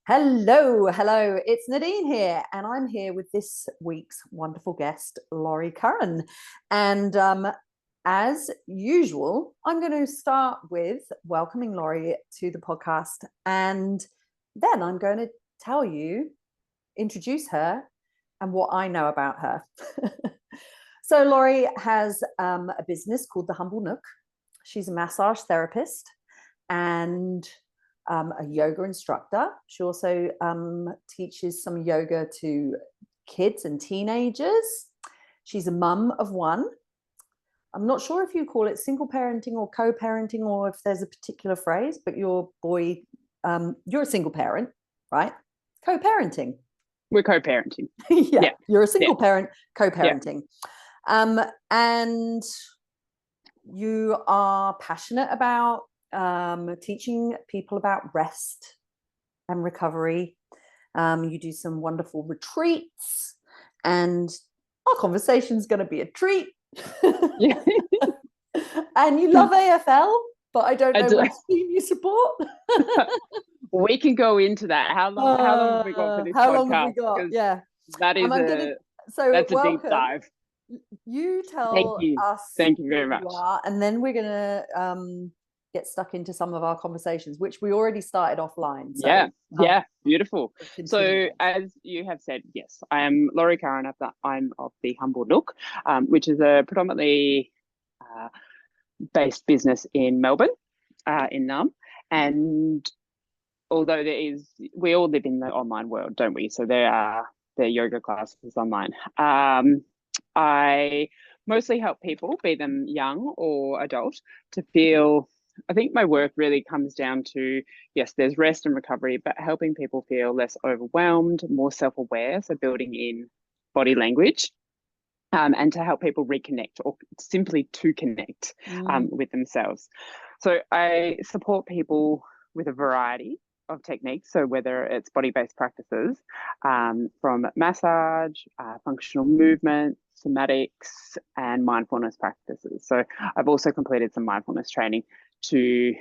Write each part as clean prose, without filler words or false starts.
Hello, it's Nadine here, and I'm here with this week's wonderful guest, Laurie Curran. And as usual, I'm going to start with welcoming Laurie to the podcast, and then I'm going to introduce her, and what I know about her. So, Laurie has a business called the Humble Nook. She's a massage therapist and a yoga instructor. She also teaches some yoga to kids and teenagers. She's a mum of one. I'm not sure if you call it single parenting or co-parenting, or if there's a particular phrase, but your boy, you're a single parent, right? Co-parenting. We're co-parenting. Yeah, you're a single parent, co-parenting. Yeah. And you are passionate about teaching people about rest and recovery. You do some wonderful retreats, and our conversation is going to be a treat. Yeah. And you love AFL, but I don't know which team you support. We can go into that. How long have we got for this podcast? How long have we got? Yeah. That's a deep dive. You tell us. Thank you very much. And then we're going to get stuck into some of our conversations, which we already started offline. So, beautiful. So as you have said, yes, I am Laurie Curran. I'm of the Humble Nook, which is a predominantly based business in Melbourne, in Naarm. And although we all live in the online world, don't we? So there are yoga classes online. I mostly help people, be them young or adult, to feel, I think my work really comes down to, yes, there's rest and recovery, but helping people feel less overwhelmed, more self-aware, so building in body language, and to help people reconnect, or simply to connect with themselves. So I support people with a variety of techniques, so whether it's body-based practices, from massage, functional movement, somatics, and mindfulness practices. So I've also completed some mindfulness training to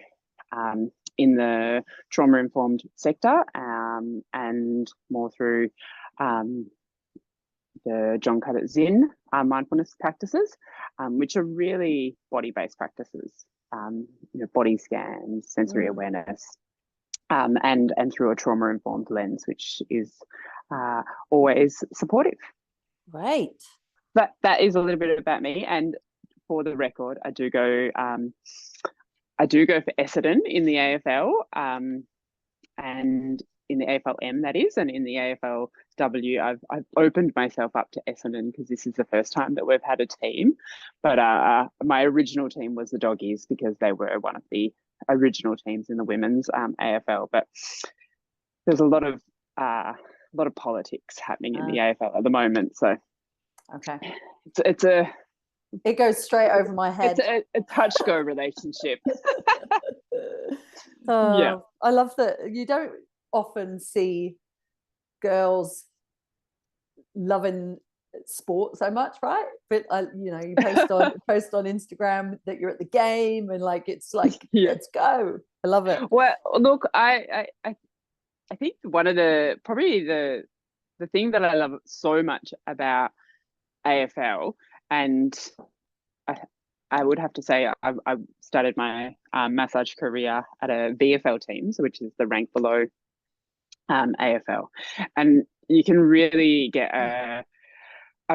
in the trauma-informed sector, and more through the John Kabat-Zinn mindfulness practices, which are really body-based practices, body scans, sensory awareness, and through a trauma-informed lens, which is always supportive. Right. But that is a little bit about me. And for the record, I do go for Essendon in the AFL, and in the AFLM, that is, and in the AFLW, I've opened myself up to Essendon because this is the first time that we've had a team. But my original team was the Doggies, because they were one of the original teams in the women's AFL. But there's a lot of politics happening in the AFL at the moment. So okay, it goes straight over my head. It's a touch-go relationship. I love that you don't often see girls loving sport so much, right? But you post on Instagram that you're at the game, and it's like let's go. I love it. Well, look, I think one of the thing that I love so much about AFL, and I would have to say I started my massage career at a VFL team, which is the rank below AFL, and you can really get a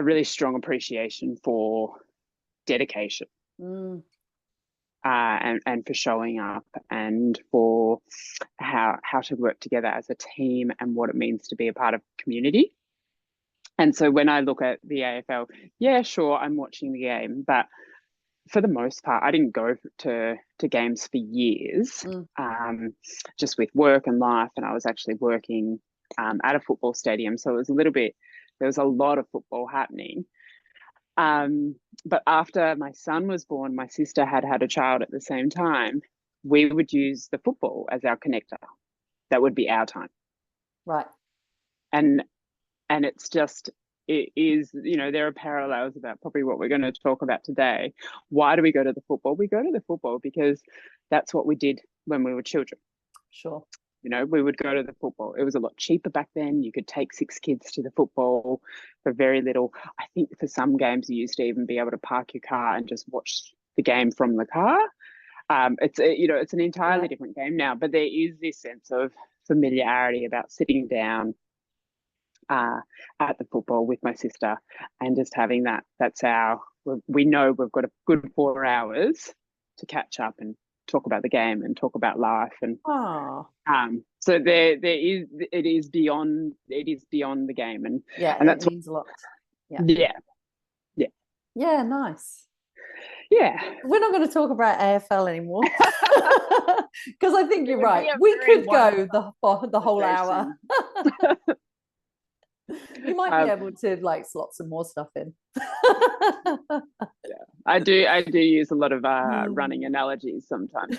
really strong appreciation for dedication, and for showing up, and for how to work together as a team, and what it means to be a part of a community. And so when I look at the AFL, yeah, sure, I'm watching the game, but for the most part, I didn't go to games for years, just with work and life. And I was actually working at a football stadium. So it was there was a lot of football happening. But after my son was born, my sister had a child at the same time, we would use the football as our connector. That would be our time. Right. And it is, there are parallels about probably what we're going to talk about today. Why do we go to the football? We go to the football because that's what we did when we were children. Sure. You know, we would go to the football. It was a lot cheaper back then. You could take 6 kids to the football for very little. I think for some games you used to even be able to park your car and just watch the game from the car. It's an entirely different game now, but there is this sense of familiarity about sitting down at the football with my sister and just having that. We know we've got a good 4 hours to catch up and talk about the game and talk about life. And so it is beyond the game, and it means a lot. Yeah, nice. Yeah, we're not going to talk about AFL anymore because I think you're right. We could go the whole hour. You might be able to like slot some more stuff in. Yeah, I do use a lot of running analogies sometimes.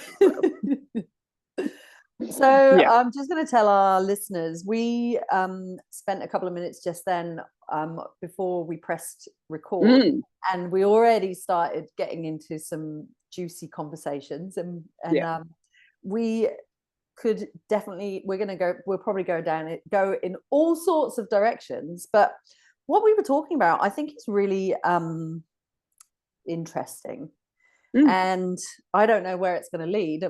So I'm just going to tell our listeners, we spent a couple of minutes just then before we pressed record, and we already started getting into some juicy conversations, and we could definitely, we'll probably go in all sorts of directions, but what we were talking about I think is really interesting. And I don't know where it's going to lead.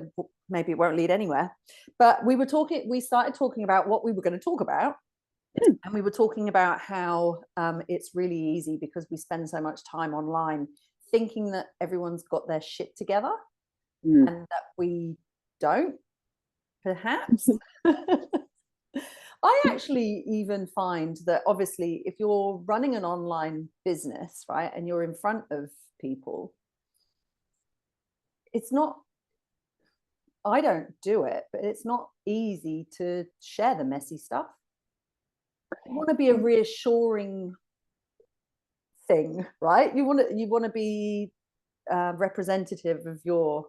Maybe it won't lead anywhere, but we started talking about what we were going to talk about. And we were talking about how it's really easy because we spend so much time online thinking that everyone's got their shit together and that we don't, perhaps. I actually even find that obviously if you're running an online business, right, and you're in front of people, it's not, I don't do it, but it's not easy to share the messy stuff. You want to be a reassuring thing, right? You want to be representative of your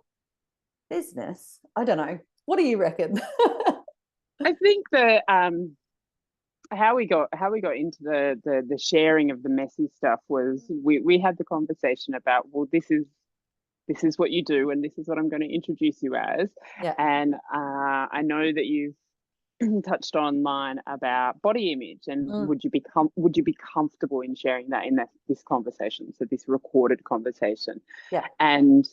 business. I don't know. What do you reckon? I think that how we got into the sharing of the messy stuff was we had the conversation about, well, this is what you do, and this is what I'm going to introduce you as. Yeah. And I know that you've touched online about body image, and would you be comfortable in sharing that in this conversation, so this recorded conversation? Yeah. And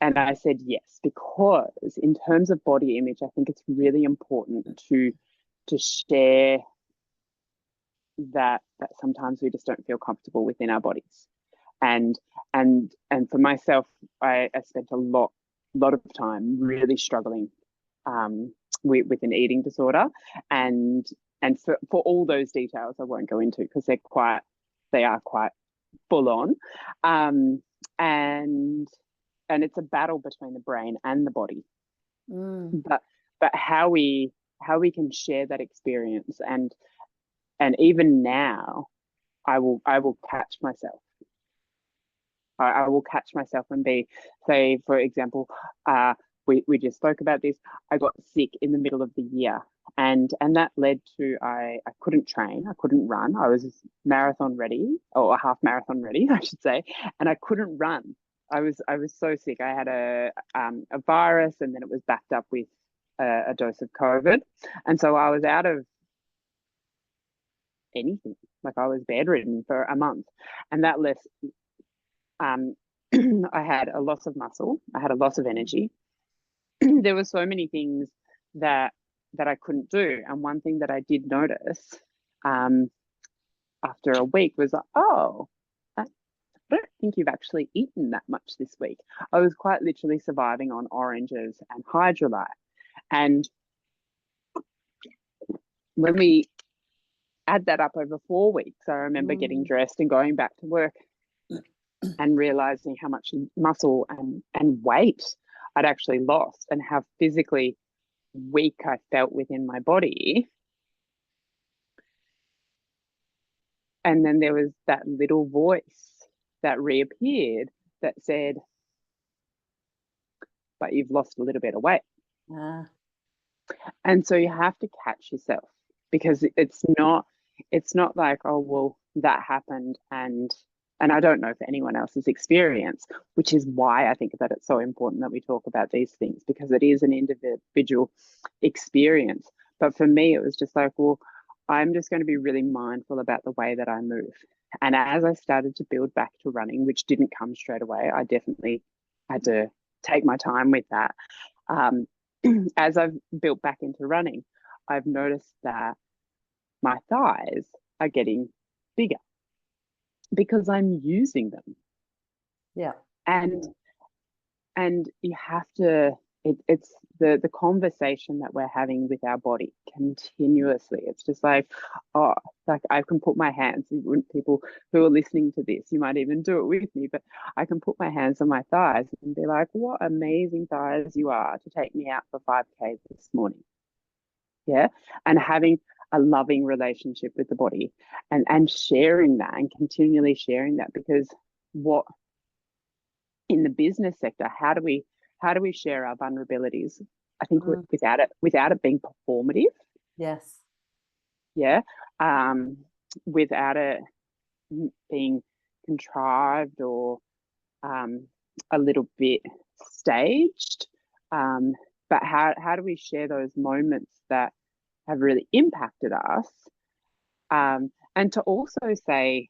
I said yes, because in terms of body image, I think it's really important to share that sometimes we just don't feel comfortable within our bodies. And for myself, I spent a lot of time really struggling with an eating disorder, and for all those details I won't go into because they are quite full on, and it's a battle between the brain and the body. But how we can share that experience, and even now I will catch myself. I will catch myself and say, for example, we just spoke about this. I got sick in the middle of the year, and that led to I couldn't train, I couldn't run. I was marathon ready, or a half marathon ready, I should say, and I couldn't run. I was so sick. I had a virus, and then it was backed up with a dose of COVID, and so I was out of anything. Like, I was bedridden for a month, and that left. I had a loss of muscle. I had a loss of energy. There were so many things that I couldn't do, and one thing that I did notice after a week was, oh, I don't think you've actually eaten that much this week. I was quite literally surviving on oranges and hydrolyte. And when we add that up over 4 weeks, I remember getting dressed and going back to work and realizing how much muscle and weight I'd actually lost, and how physically weak I felt within my body. And then there was that little voice that reappeared that said, but you've lost a little bit of weight. And so you have to catch yourself, because it's not like, oh, well, that happened and and I don't know for anyone else's experience, which is why I think that it's so important that we talk about these things, because it is an individual experience. But for me, it was just like, well, I'm just going to be really mindful about the way that I move. And as I started to build back to running, which didn't come straight away, I definitely had to take my time with that. As I've built back into running, I've noticed that my thighs are getting bigger because I'm using them. Yeah. And you have to, it's the conversation that we're having with our body continuously. It's just like, oh, like I can put my hands, people who are listening to this, you might even do it with me, but I can put my hands on my thighs and be like, what amazing thighs you are to take me out for 5K this morning. Yeah. And having a loving relationship with the body, and sharing that, and continually sharing that, because what in the business sector, how do we share our vulnerabilities? I think without it being performative. Yes. Yeah. Without it being contrived or a little bit staged. But how do we share those moments that have really impacted us? And to also say,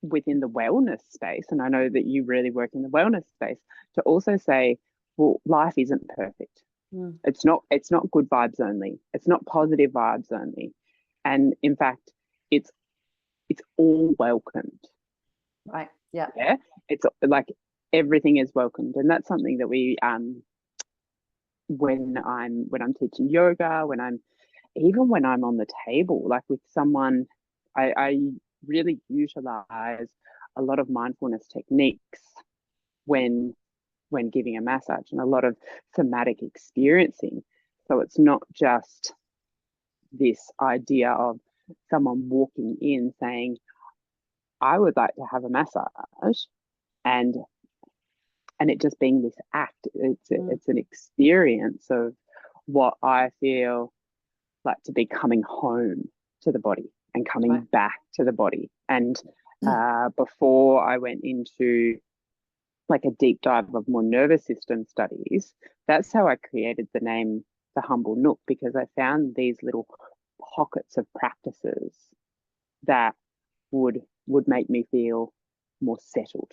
within the wellness space, and I know that you really work in the wellness space, to also say, well, life isn't perfect. It's not good vibes only. It's not positive vibes only. And in fact, it's all welcomed. Right. Yeah. Yeah. It's like everything is welcomed. And that's something that we when I'm teaching yoga, when I'm on the table, like with someone, I really utilize a lot of mindfulness techniques when giving a massage, and a lot of somatic experiencing. So it's not just this idea of someone walking in saying, I would like to have a massage, and it just being this act. It's an experience of what I feel like to be coming home to the body and coming back to the body. And before I went into like a deep dive of more nervous system studies, that's how I created the name the Humble Nook, because I found these little pockets of practices that would make me feel more settled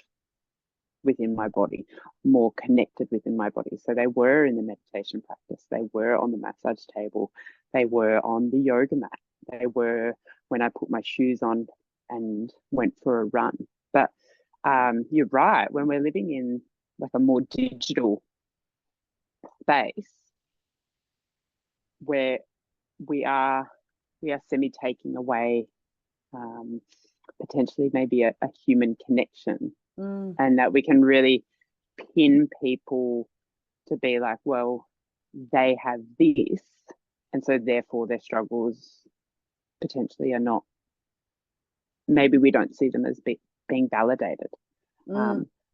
within my body, more connected within my body. So they were in the meditation practice, they were on the massage table, they were on the yoga mat, they were when I put my shoes on and went for a run. But you're right, when we're living in like a more digital space where we are semi taking away potentially maybe a human connection, and that we can really pin people to be like, well, they have this, and so therefore their struggles potentially are not, maybe we don't see them as being validated.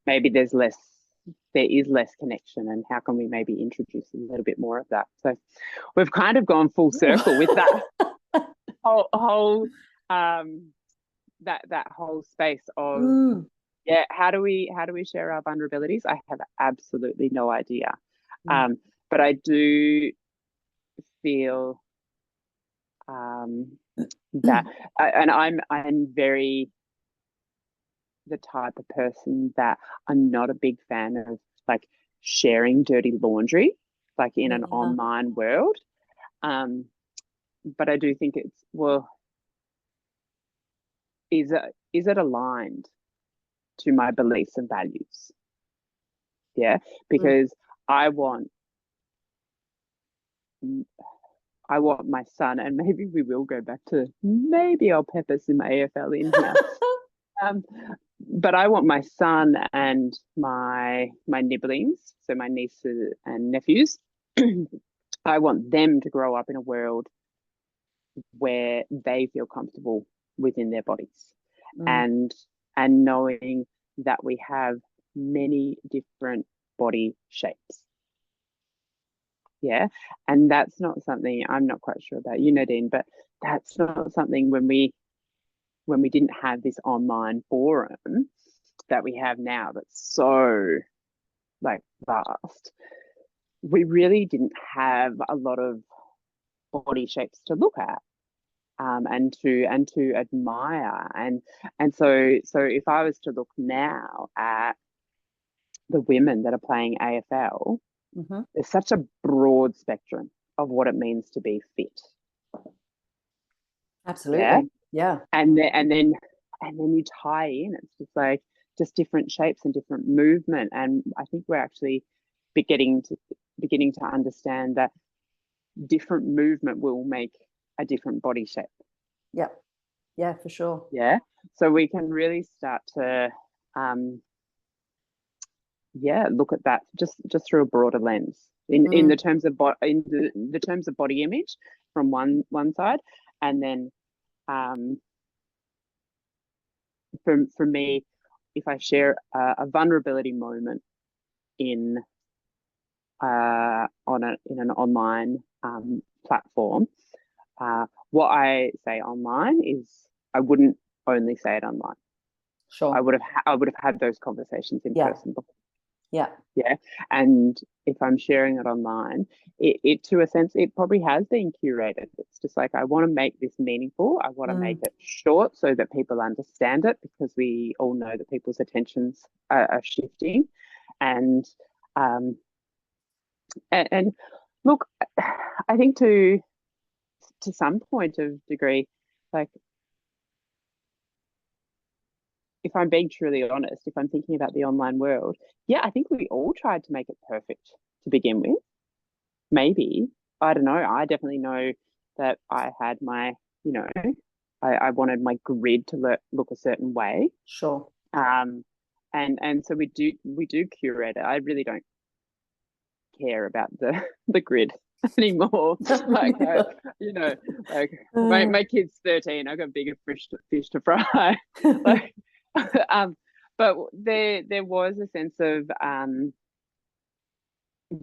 Maybe there is less connection, and how can we maybe introduce a little bit more of that? So we've kind of gone full circle with that whole that whole space of how do we share our vulnerabilities? I have absolutely no idea. But I do feel that, and I'm very the type of person that I'm not a big fan of like sharing dirty laundry, like in an online world. But I do think it's, well, is it aligned to my beliefs and values? Yeah, because I want my son, and maybe we will go back to, maybe I'll pepper some AFL in here. But I want my son and my nibblings, so my nieces and nephews, I want them to grow up in a world where they feel comfortable within their bodies, and knowing that we have many different body shapes. Yeah. And that's not something, I'm not quite sure about you, Nadine, but that's not something when we when we didn't have this online forum that we have now that's so like vast, we really didn't have a lot of body shapes to look at, and to admire. And so if I was to look now at the women that are playing AFL, there's such a broad spectrum of what it means to be fit. Absolutely. Yeah. And then you tie in, it's just like just different shapes and different movement. And I think we're actually beginning to understand that different movement will make a different body shape. Yeah. Yeah, for sure. Yeah. So we can really start to look at that just through a broader lens in the terms of the terms of body image from one side, and then for me, if I share a vulnerability moment in an online platform, what I say online is I wouldn't only say it online. Sure. I would have had those conversations in person before. Yeah. Yeah. And if I'm sharing it online, it to a sense, it probably has been curated. It's just like, I want to make this meaningful. I want to make it short so that people understand it, because we all know that people's attentions are shifting. And look, I think to some point of degree, like, if I'm being truly honest, if I'm thinking about the online world, yeah, I think we all tried to make it perfect to begin with. Maybe, I don't know. I definitely know that I had my, I wanted my grid to look a certain way. Sure. And so we do curate it. I really don't care about the grid anymore. Like, my kid's 13. I've got bigger fish to fry. Like, but there was a sense of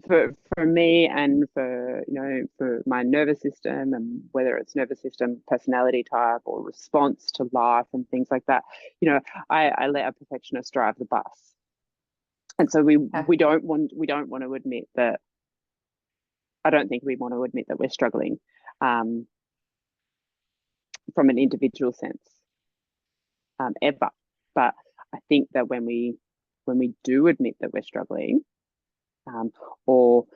for me, and for my nervous system, and whether it's nervous system, personality type, or response to life and things like that, I let a perfectionist drive the bus. And so we don't want to admit that. I don't think we want to admit that we're struggling from an individual sense, ever. But I think that when we do admit that we're struggling, or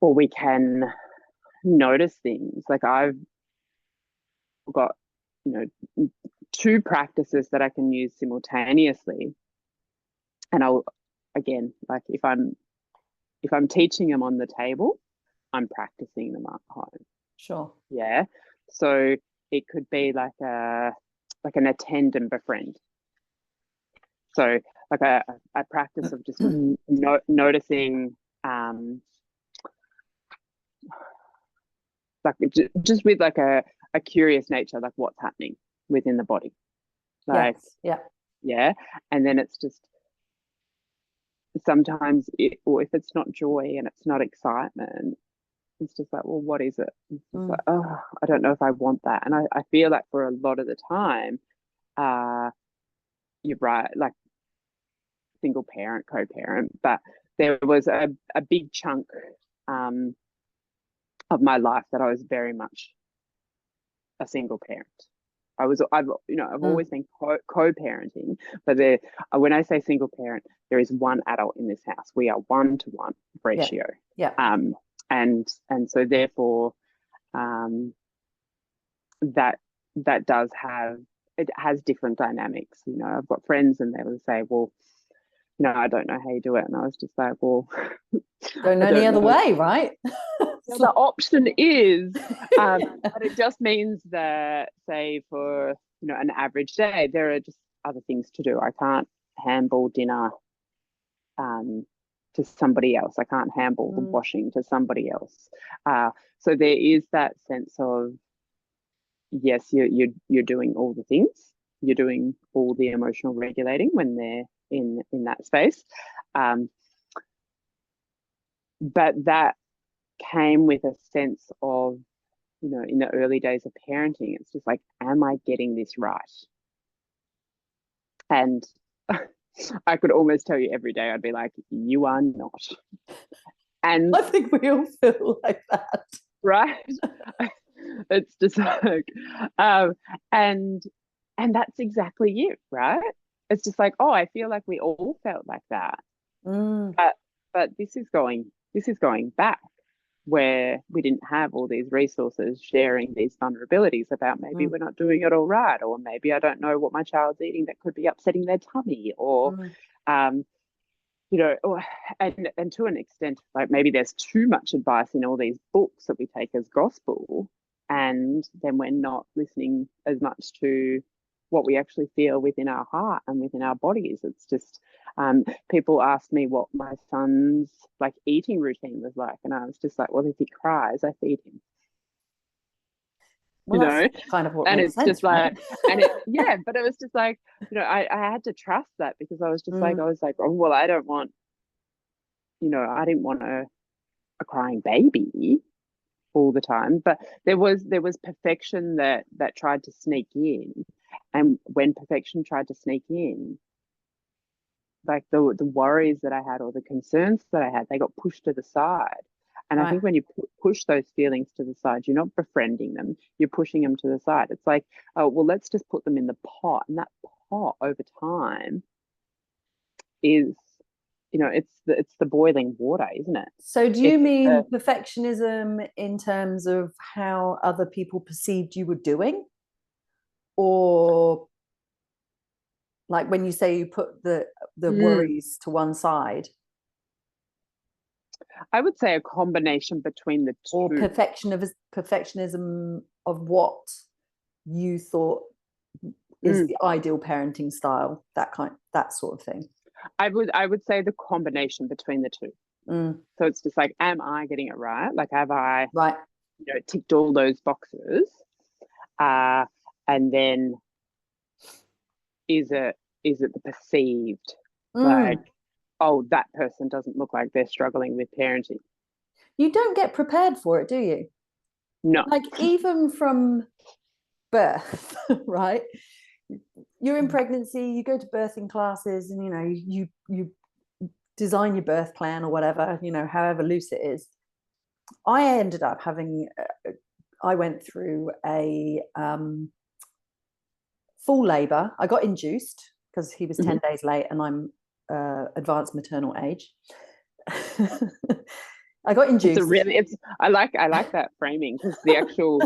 we can notice things, like I've got two practices that I can use simultaneously, and I'll, again, like, if I'm teaching them on the table, I'm practicing them at home. Sure. Yeah. So it could be like an attend and befriend. So like a practice of just noticing, like just with like a curious nature, like what's happening within the body. Like, yes. Yeah. And then it's just, sometimes or if it's not joy and it's not excitement, it's just like, well, what is it? It's just like, oh, I don't know if I want that. And I feel like for a lot of the time, you're right, like single parent, co-parent, but there was a big chunk of my life that I was very much a single parent. I've always been co-parenting, but when I say single parent, there is one adult in this house. We are 1-to-1 ratio. Yeah. And so therefore, that does have, it has different dynamics. I've got friends and they will say, well, I don't know how you do it. And I was just like, well, don't know any other way, right? The option is, but it just means that, say, for an average day, there are just other things to do. I can't handball dinner to somebody else. I can't handball the washing to somebody else. So there is that sense of, yes, you're doing all the things. You're doing all the emotional regulating when they're in that space. But that came with a sense of in the early days of parenting, it's just like, am I getting this right? And I could almost tell you every day, I'd be like, you are not. And I think we all feel like that. right. It's just like, um, and that's exactly it, right? It's just like, oh, I feel like we all felt like that. Mm, But this is going back where we didn't have all these resources sharing these vulnerabilities about maybe mm, we're not doing it all right, or maybe I don't know what my child's eating that could be upsetting their tummy, or mm. um, or, and to an extent, like maybe there's too much advice in all these books that we take as gospel, and then we're not listening as much to what we actually feel within our heart and within our bodies. It's just people asked me what my son's like eating routine was like, and I was just like, well, if he cries, I feed him, Well, that's kind of what and makes it's sense, just right? like, and it, yeah, but it was just like, I had to trust that, because I was just like, Mm, oh, well, I don't want, I didn't want a crying baby all the time, but there was perfection that tried to sneak in, and when perfection tried to sneak in, like the worries that I had or the concerns that I had, they got pushed to the side. And I right. think when you push those feelings to the side, you're not befriending them, you're pushing them to the side. It's like, oh, well, let's just put them in the pot, and that pot over time is, it's the boiling water, isn't it? So, do you It's mean perfectionism in terms of how other people perceived you were doing? Or like when you say you put the mm, worries to one side, I would say a combination between the or two. perfectionism of what you thought is Mm. the ideal parenting style, that sort of thing. I would say the combination between the two. Mm, So it's just like, am I getting it right? Like, have I, right. ticked all those boxes? Uh, and then is it the perceived, like, Mm. oh, that person doesn't look like they're struggling with parenting? You don't get prepared for it, do you? No. Like even from birth, right? You're in pregnancy, you go to birthing classes, and you design your birth plan or whatever, however loose it is. I ended up having, I went through a full labor. I got induced because he was Mm-hmm. 10 days late and I'm advanced maternal age. I got It's a induced. really it's I like that framing, because the actual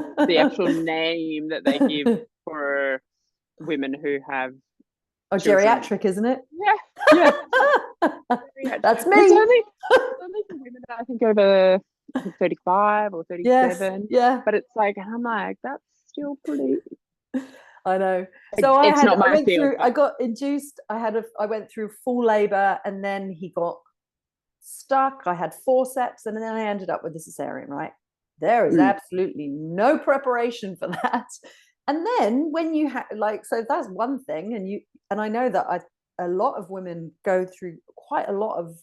name that they give for women who have Oh, children. geriatric, isn't it? Yeah, yeah. That's But it's me. only for women, I think, over, I think, 35 or Yes, 37. yeah, But it's like, I'm like, that's still pretty. I know. So It's not I my went field, through, I but got induced, I went through full labor, and then he got stuck. I had forceps, and then I ended up with a cesarean, right? There is mm, absolutely no preparation for that. And then when you have, like, so that's one thing. And I know that a lot of women go through quite a lot of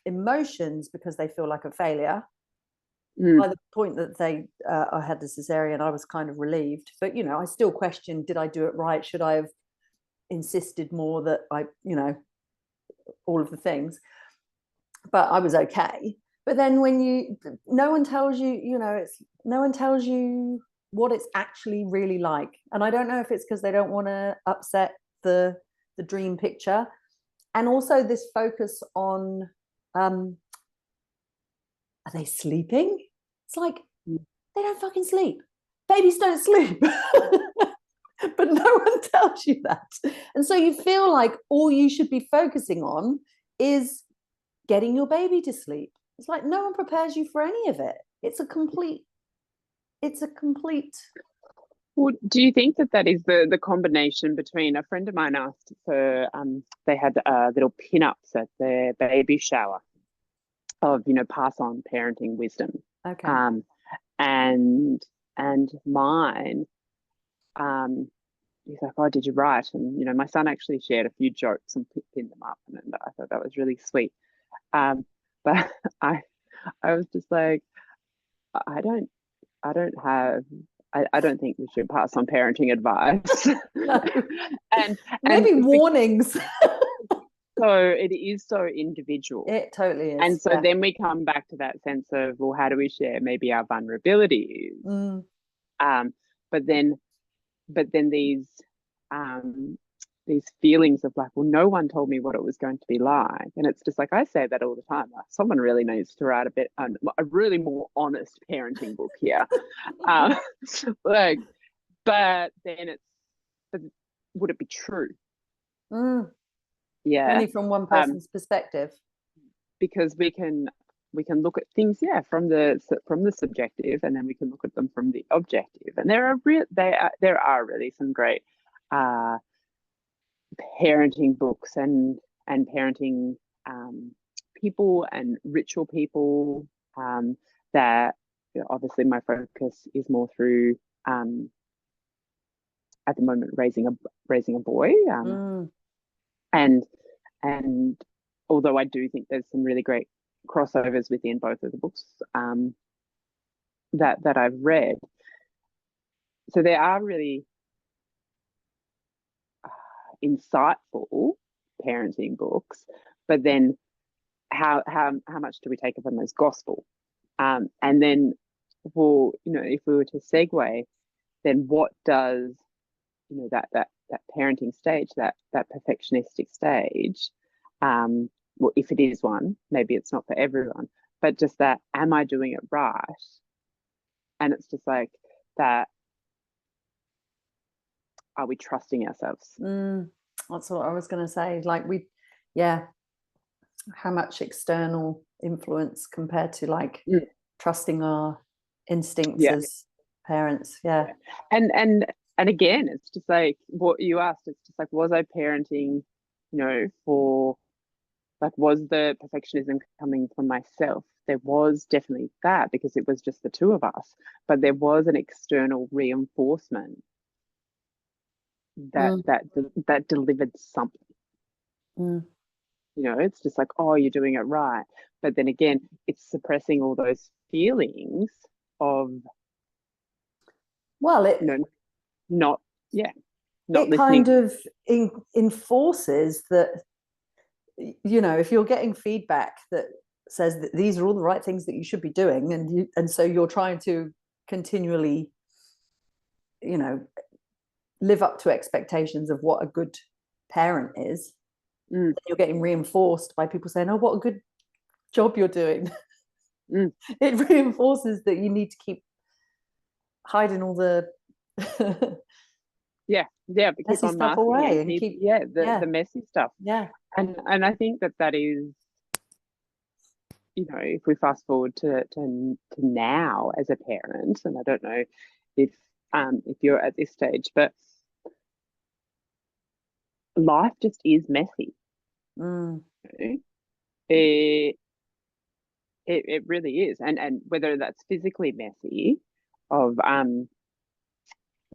emotions because they feel like a failure. mm, By the point that I had the cesarean, I was kind of relieved, but I still questioned, did I do it right? Should I have insisted more that all of the things? But I was okay. But then no one tells you, no one tells you what it's actually really like. And I don't know if it's because they don't want to upset the dream picture. And also this focus on, are they sleeping? It's like, mm. they don't fucking sleep. Babies don't sleep. But no one tells you that. And so you feel like all you should be focusing on is getting your baby to sleep. It's like no one prepares you for any of it. It's a complete. Well, do you think that is the combination between, a friend of mine asked for, they had little pin-ups at their baby shower of, pass on parenting wisdom. Okay. Um, and mine, he's like, oh, did you write? And, my son actually shared a few jokes and pinned them up, and I thought that was really sweet. But I was just like, I don't. I don't have. I don't think we should pass on parenting advice. No. and Maybe it's warnings. so it is so individual. It totally is. And so Yeah. then we come back to that sense of, well, how do we share maybe our vulnerabilities? Mm. Um, but then but then these feelings of like, well, no one told me what it was going to be like. And it's just like, I say that all the time, like, someone really needs to write a really more honest parenting book here. um, like, but then but would it be true? Mm. Yeah. Only from one um, person's perspective. because we can look at things, yeah, from the subjective, and then we can look at them from the objective. And there are really some great uh parenting books and parenting people and ritual people, that, you know, obviously my focus is more through, at the moment, raising a boy, Mm. and and although I do think there's some really great crossovers within both of the books, that I've read. So there are really insightful parenting books, but then how much do we take of them as gospel? And then, well, if we were to segue, then what does, that parenting stage, that perfectionistic stage, well, if it is one, maybe it's not for everyone, but just that, am I doing it right? And it's just like that, are we trusting ourselves? Mm. That's what I was going to say. Like yeah, how much external influence compared to like Mm. trusting our instincts Yeah. as parents. Yeah. Yeah. And again, it's just like what you asked. It's just like, was I parenting, for, like, was the perfectionism coming from myself? There was definitely that, because it was just the two of us, but there was an external reinforcement that Mm. that delivered something. Mm. It's just like, oh, you're doing it right, but then again, it's suppressing all those feelings of, Well, you know, not, yeah, not it kind listening. of enforces that, if you're getting feedback that says that these are all the right things that you should be doing, and so you're trying to continually, you know live up to expectations of what a good parent is, Mm, you're getting reinforced by people saying, oh, what a good job you're doing. mm. It reinforces that you need to keep hiding all the Yeah, but keep messy on stuff masking away and and keep, keep, yeah, the yeah, the messy stuff. yeah. And I think that is, if we fast forward to now as a parent, and I don't know if you're at this stage, but life just is messy. Mm. You know? It, it really is. And whether that's physically messy, of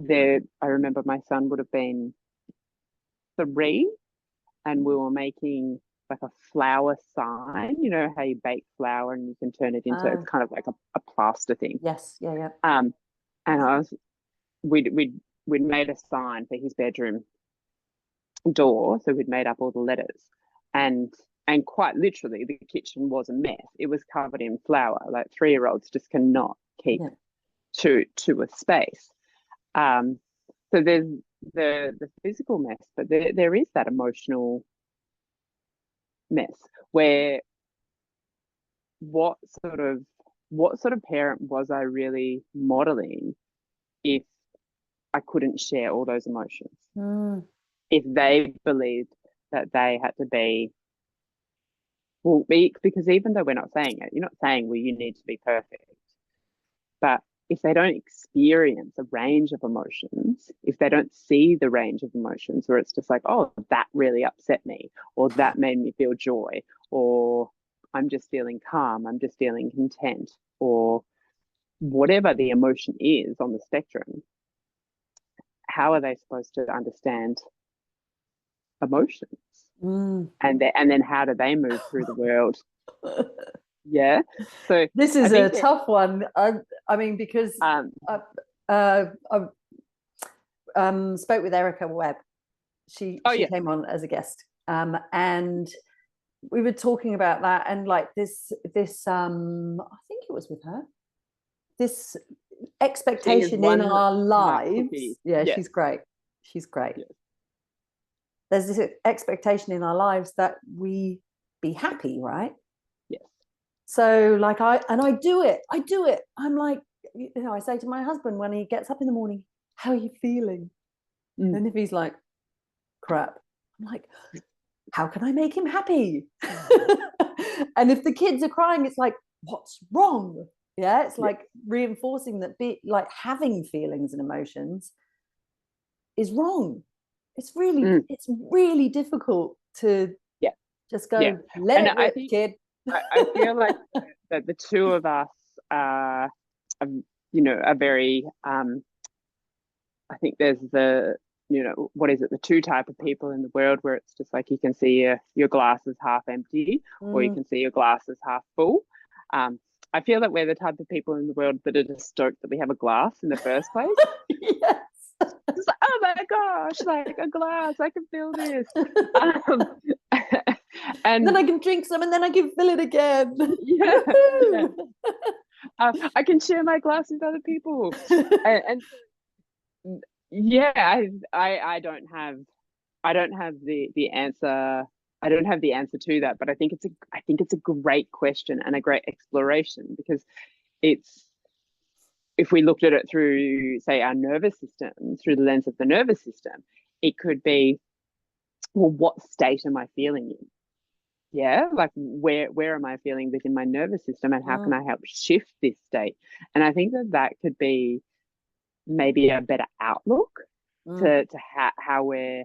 there, I remember my son would have been 3, and we were making like a flour sign. You know how you bake flour and you can turn it into, it's kind of like a plaster thing. Yes, yeah, yeah. Um, and we'd made a sign for his bedroom door, so we'd made up all the letters, and quite literally, the kitchen was a mess. It was covered in flour. Like 3-year-olds just cannot keep Yeah. to a space. Um, so there's the physical mess, but there is that emotional mess where, what sort of parent was I really modeling if I couldn't share all those emotions? Mm. If they believed that they had to be, well, because even though we're not saying it, you're not saying, well, you need to be perfect. But if they don't experience a range of emotions, if they don't see the range of emotions, where it's just like, oh, that really upset me, or that made me feel joy, or I'm just feeling calm, I'm just feeling content, or whatever the emotion is on the spectrum, how are they supposed to understand emotions? Mm. And then how do they move through the world Yeah. So This I is a think that tough one. I mean, because I, I spoke with Erica Webb. oh She yeah, came on as a guest, and we were talking about that, and like this I think it was with her, this she is expectation in one our smart lives. cookie. Yeah, Yes, she's great. She's great. yes, There's this expectation in our lives that we be happy, right? yes. So like I do it. I'm like, I say to my husband when he gets up in the morning, how are you feeling? Mm. And if he's like, crap, I'm like, how can I make him happy? And if the kids are crying, it's like, what's wrong? Yeah, it's Yeah. like reinforcing that like having feelings and emotions is wrong. Mm. It's really difficult to Yeah, just yeah. go, let And it I rip, think kid. I feel like that the two of us are very I think there's what is it, the two type of people in the world where it's just like you can see your glass is half empty or you Mm. can see your glass is half full. Um, I feel that we're the type of people in the world that are just stoked that we have a glass in the first place. Yes. It's like, oh my gosh, like a glass, I can feel this. Um, Then and I can drink some and then I can fill it again. yeah, yeah. I can share my glass with other people. And yeah, I don't have the answer. I don't have the answer to that, but I think it's a great question and a great exploration because it's if we looked at it through, say, our nervous system, through the lens of the nervous system, it could be, well, what state am I feeling in? Yeah, like where am I feeling within my nervous system, and how can Mm, I help shift this state? And I think that that could be maybe a better outlook mm, to how we're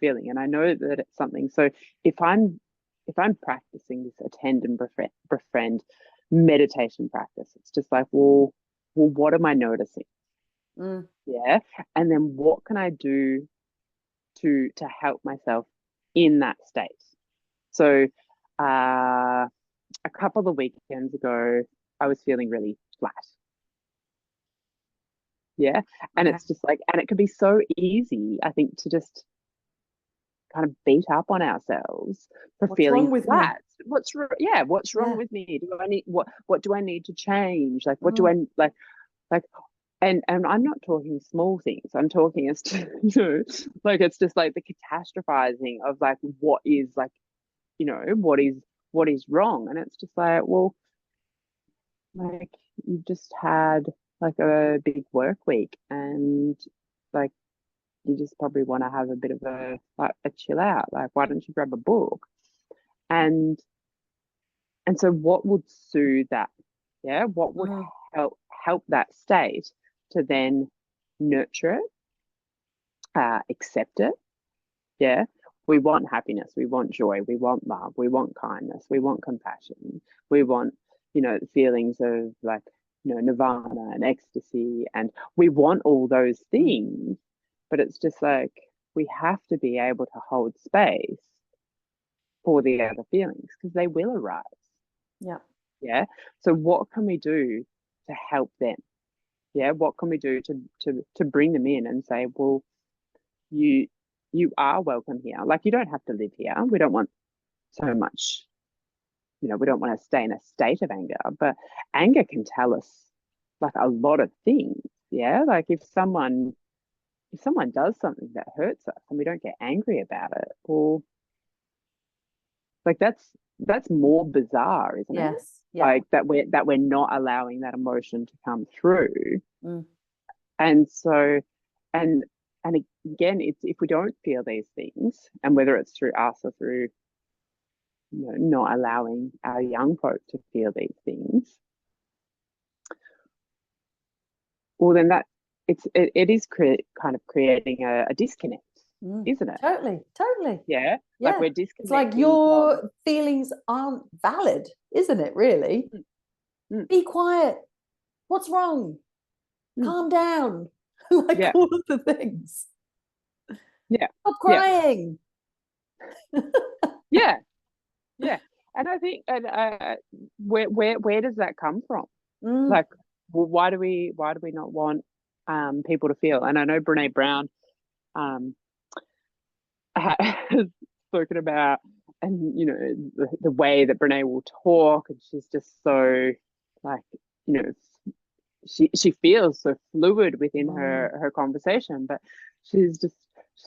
feeling. And I know that it's something. So if I'm if I'm practicing this attend and befriend meditation practice, it's just like, well, what am I noticing? mm. Yeah. And then what can I do to help myself in that state? So a couple of weekends ago, I was feeling really flat. Yeah. And Okay. it's just like, and it can be so easy, I think, to just kind of beat up on ourselves for What's wrong feeling with me? flat. What's wrong Yeah. with me? Do I need what do I need to change? Like what do Mm, I like and I'm not talking small things. I'm talking as to, like it's just like the catastrophizing of like what is like, what is wrong. And it's just like, well, like you've just had like a big work week and like you just probably want to have a bit of a chill out. Like, why don't you grab a book? And so what would soothe that? Yeah, what would mm, help that state to then nurture it, accept it? Yeah, we want happiness, we want joy, we want love, we want kindness, we want compassion, we want the feelings of like nirvana and ecstasy, and we want all those mm. things. But it's just like we have to be able to hold space for the other feelings because they will arise. Yeah. Yeah. So what can we do to help them? Yeah. What can we do to bring them in and say, well, you you are welcome here. Like you don't have to live here. We don't want so much, we don't want to stay in a state of anger, but anger can tell us like a lot of things. Yeah. Like if someone does something that hurts us and we don't get angry about it, well, like that's more bizarre, isn't it? Yes. Yeah. Like that we're not allowing that emotion to come through. Mm, And so and and again, it's if we don't feel these things, and whether it's through us or through not allowing our young folk to feel these things, well then it is kind of creating a disconnect, mm. isn't it? Totally. Totally. Yeah, like Yeah. we're It's like disconnecting from. your feelings aren't valid, isn't it, really? Mm, mm, Be quiet. What's wrong? mm, Calm down. Like yeah, all of the things. yeah, Stop yeah, crying. yeah. Yeah. And I think, and where does that come from? Mm, Like, well, why do we not want people to feel? And I know Brene Brown um has spoken about, and the way that Brene will talk, and she's just so, like, you know she feels so fluid within mm, her conversation, but she's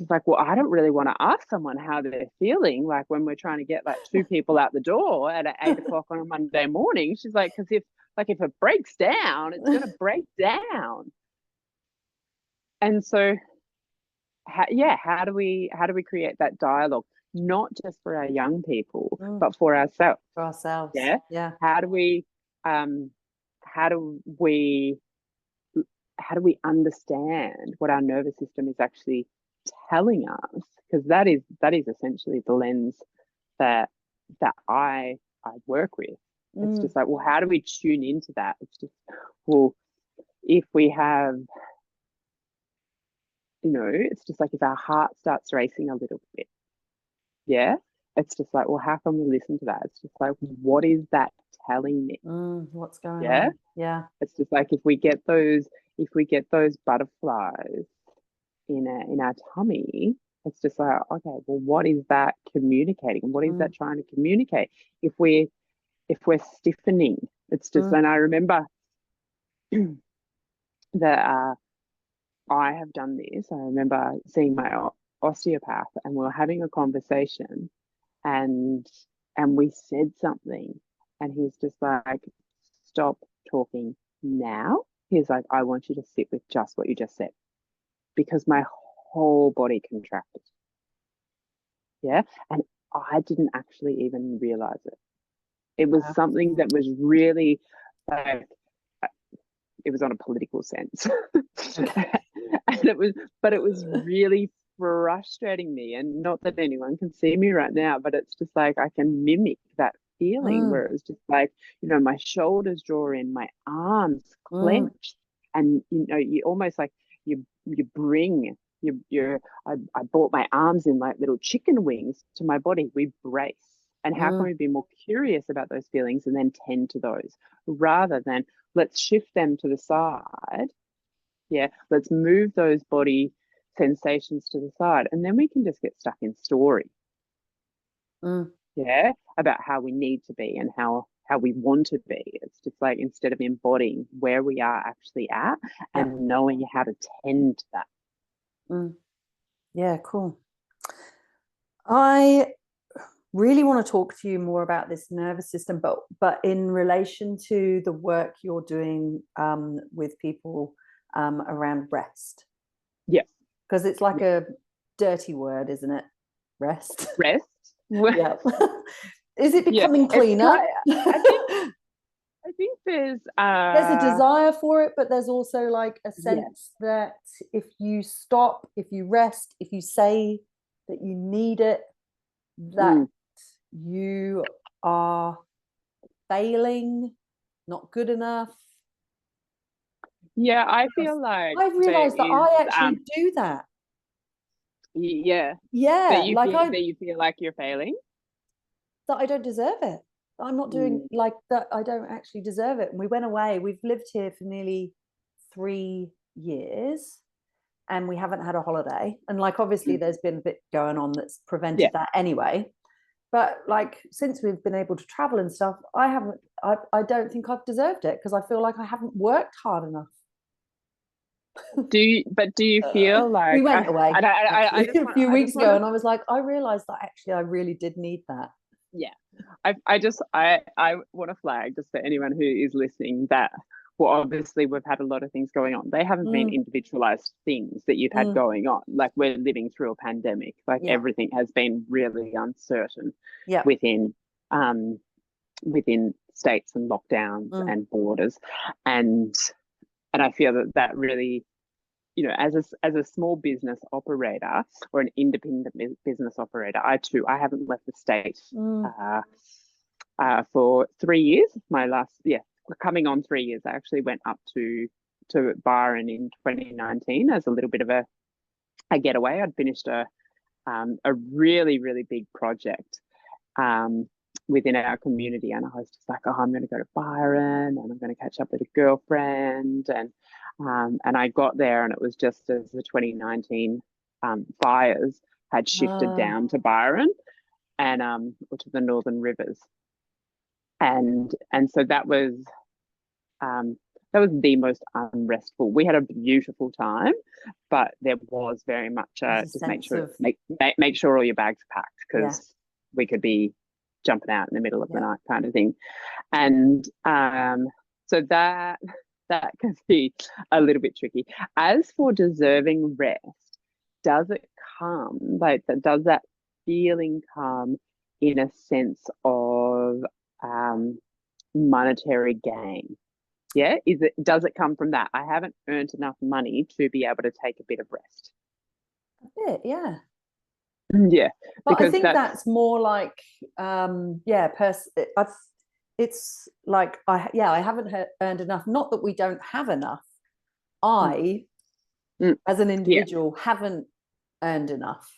like, well, I don't really want to ask someone how they're feeling, like when we're trying to get like two people out the door at 8 o'clock on a Monday morning. She's like, because if it breaks down, it's going to break down. And so how do we create that dialogue, not just for our young people mm. but for ourselves? For ourselves. Yeah. Yeah. how do we um how do we how do we understand what our nervous system is actually telling us? Because that is essentially the lens that I work with. It's Mm, just like, well, how do we tune into that? It's just, well, if we have, it's just like if our heart starts racing a little bit, yeah, it's just like, well, how can we listen to that? It's just like, what is that telling me? what's going Yeah. on? Yeah. It's just like, if we get those butterflies in our tummy, it's just like, okay, well, what is that communicating? What is Mm, that trying to communicate? If we're stiffening, it's just, mm, and I remember that I have done this. I remember seeing my osteopath, and we were having a conversation, and we said something, and he's just like, stop talking now. He's like, I want you to sit with just what you just said, because my whole body contracted. Yeah. And I didn't actually even realize it. It was wow. something that was really, like, it was on a political sense. Okay. And it was really frustrating me. And not that anyone can see me right now, but it's just like I can mimic that feeling Mm, where it was just like, my shoulders draw in, my arms mm, clench, and you almost like you bring I brought my arms in like little chicken wings to my body. We brace. And how can mm, we be more curious about those feelings and then tend to those, rather than let's shift them to the side? Yeah, let's move those body sensations to the side, and then we can just get stuck in story. mm. Yeah, about how we need to be and how we want to be. It's just like, instead of embodying where we are actually at Yeah. and knowing how to tend to that. Mm. Yeah, cool. I really want to talk to you more about this nervous system, but in relation to the work you're doing with people around rest, Yes. because it's like Yeah. a dirty word, isn't it? Rest. Rest. Yeah. Is it Yeah, becoming it's cleaner? kind. I think there's There's a desire for it, but there's also like a yeah. sense that if you stop, if you rest, if you say that you need it, that Mm. you are failing, not good enough. Yeah, I feel like I've there realized that is I actually do that. yeah, that Yeah, you like feel that you feel like you're failing. that I don't deserve it. I'm not doing Mm. like that. I don't actually deserve it. And we went away. We've lived here for nearly 3 years and we haven't had a holiday. And like, obviously, Mm. there's been a bit going on that's Yeah. prevented that anyway. But like, since we've been able to travel and stuff, I haven't, I don't think I've deserved it because I feel like I haven't worked hard enough. Do you feel We like, went away and I actually just a want few I just weeks want ago to and I was like, I realized that actually I really did need that. yeah, I want to flag, just for anyone who is listening, that, well, obviously we've had a lot of things going on. They haven't been Mm, individualized things that you've had mm, going on. Like, we're living through a pandemic. Like, yeah. everything has been really uncertain Yeah. within um within states and lockdowns Mm, and borders, and I feel that really, as a small business operator or an independent business operator, I haven't left the state mm, uh, for 3 years. My last, yeah, coming on 3 years. I actually went up to Byron in 2019 as a little bit of a getaway. I'd finished a really, really big project, um, within our community, and I was just like, oh, I'm going to go to Byron, and I'm going to catch up with a girlfriend, and I got there, and it was just as the 2019 fires had shifted down to Byron and or to the Northern Rivers, and so that was the most unrestful. We had a beautiful time, but there was very much just make sure all your bags are packed, because we could be jumping out in the middle of the night kind of thing. And so that can be a little bit tricky. As for deserving rest, does it come, like, does that feeling come in a sense of monetary gain? Yeah, does it come from that? I haven't earned enough money to be able to take a bit of rest. A bit, yeah. Yeah, but I think that's more like it's like I haven't earned enough. Not that we don't have enough. I, as an individual, haven't earned enough.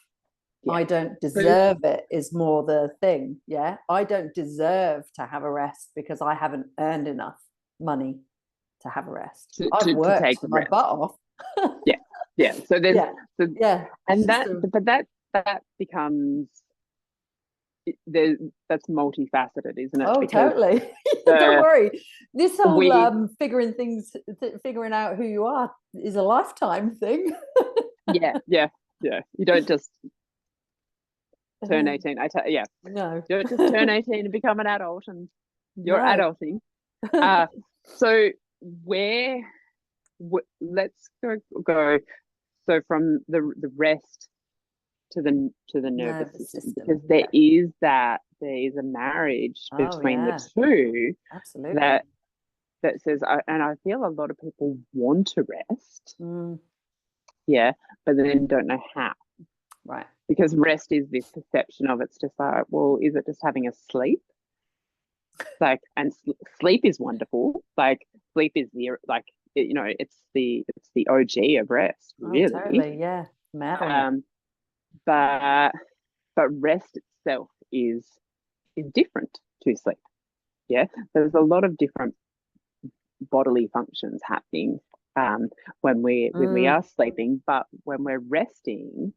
Yeah. I don't deserve it is more the thing. Yeah, I don't deserve to have a rest because I haven't earned enough money to have a rest. I've worked to take my butt off. yeah. So there's and that becomes that's multifaceted, isn't it? Oh, because totally. Don't worry. This whole figuring out who you are is a lifetime thing. yeah. You don't just turn 18. No. You don't just turn 18 and become an adult and you're adulting. So let's go so from the rest to the nervous system, because there is a marriage between the two. Absolutely. That says, and I feel a lot of people want to rest, but then don't know how. Right. Because rest is this perception of, it's just like, well, is it just having a sleep? Like, and sleep is wonderful. Like, sleep is it's the OG of rest, really. Totally, yeah. But rest itself is different to sleep. Yeah, there's a lot of different bodily functions happening when we are sleeping, but when we're resting,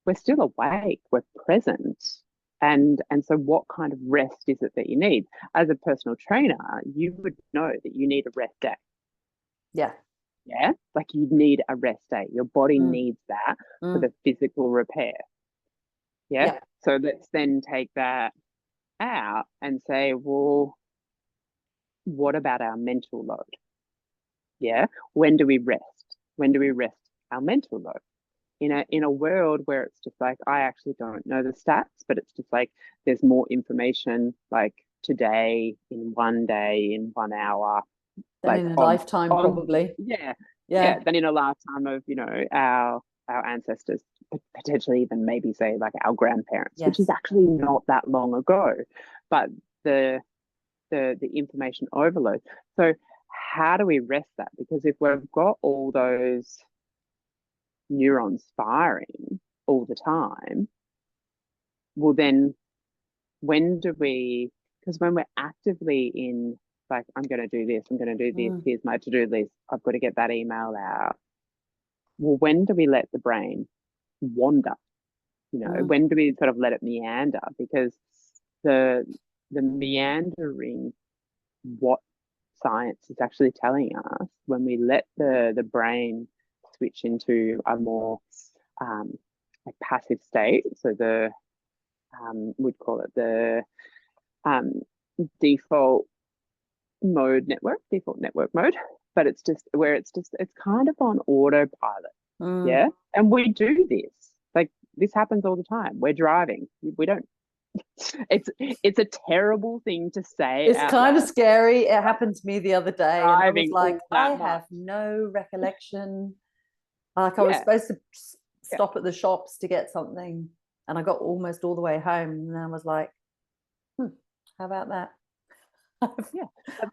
we're still awake, we're present. And so what kind of rest is it that you need? As a personal trainer, you would know that you need a rest day. Yeah. Yeah, like you need a rest day. Your body needs that for the physical repair. Yeah? So let's then take that out and say, well, what about our mental load? Yeah, when do we rest? When do we rest our mental load? In a world where it's just like, I actually don't know the stats, but it's just like there's more information like today, in 1 day, in 1 hour, than in a lifetime, probably. Yeah, than in a lifetime of our ancestors, potentially even maybe say like our grandparents, which is actually not that long ago, but the information overload. So how do we rest that? Because if we've got all those neurons firing all the time, well, then when do we, because when we're actively in, like, I'm going to do this, I'm going to do this, here's my to-do list, I've got to get that email out. Well, when do we let the brain wander? When do we sort of let it meander? Because the meandering, what science is actually telling us, when we let the brain switch into a more like passive state, so we'd call it the default network mode, but it's just where it's kind of on autopilot. Yeah, and we do this, like, this happens all the time. We're driving, we don't it's a terrible thing to say. It's kind of scary. It happened to me the other day, and I was like, I have no recollection. Like, I was supposed to stop at the shops to get something, and I got almost all the way home, and I was like, how about that?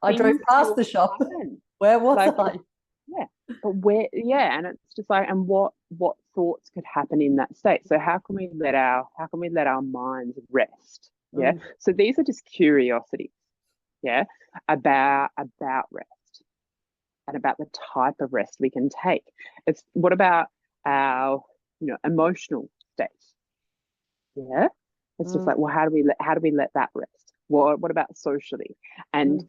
I drove past the shop. Where was I? Yeah, but where? Yeah, and it's just like, and what thoughts could happen in that state? So how can we let our minds rest Yeah. So these are just curiosities, yeah, about rest and about the type of rest we can take. It's what about our, emotional state? Yeah. It's just like, well, how do we let that rest? What about socially? And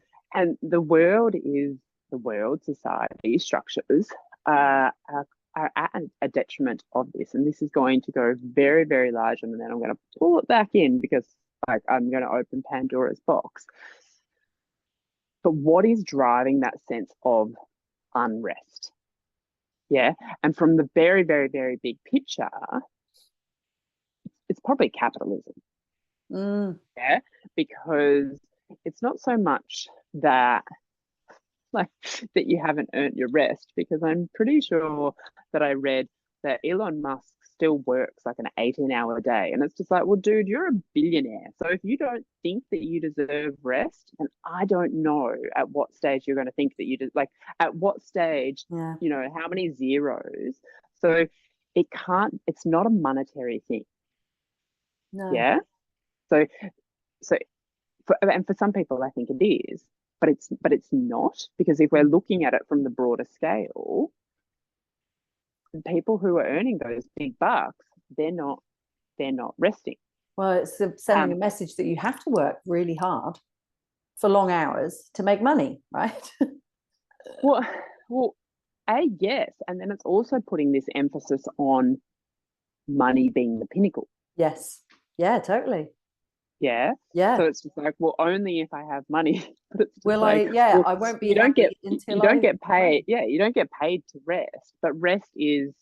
the world, society structures are at a detriment of this. And this is going to go very, very large. And then I'm going to pull it back in because like I'm going to open Pandora's box. But what is driving that sense of unrest? Yeah. And from the very, very, very big picture, it's probably capitalism. Yeah. Because it's not so much that like that you haven't earned your rest, because I'm pretty sure that I read that Elon Musk still works like an 18-hour day. And it's just like, well, dude, you're a billionaire. So if you don't think that you deserve rest, and I don't know at what stage you're going to think that you like at what stage, how many zeros. So it's not a monetary thing. No. Yeah. So for some people, I think it is, but it's not, because if we're looking at it from the broader scale, the people who are earning those big bucks, they're not resting. Well, it's sending a message that you have to work really hard for long hours to make money, right? well, yes, and then it's also putting this emphasis on money being the pinnacle. Yes. Yeah, totally. Yeah. Yeah. So it's just like, well, only if I have money. But it's just I won't be you don't happy get until you don't get paid. Yeah, you don't get paid to rest. But rest is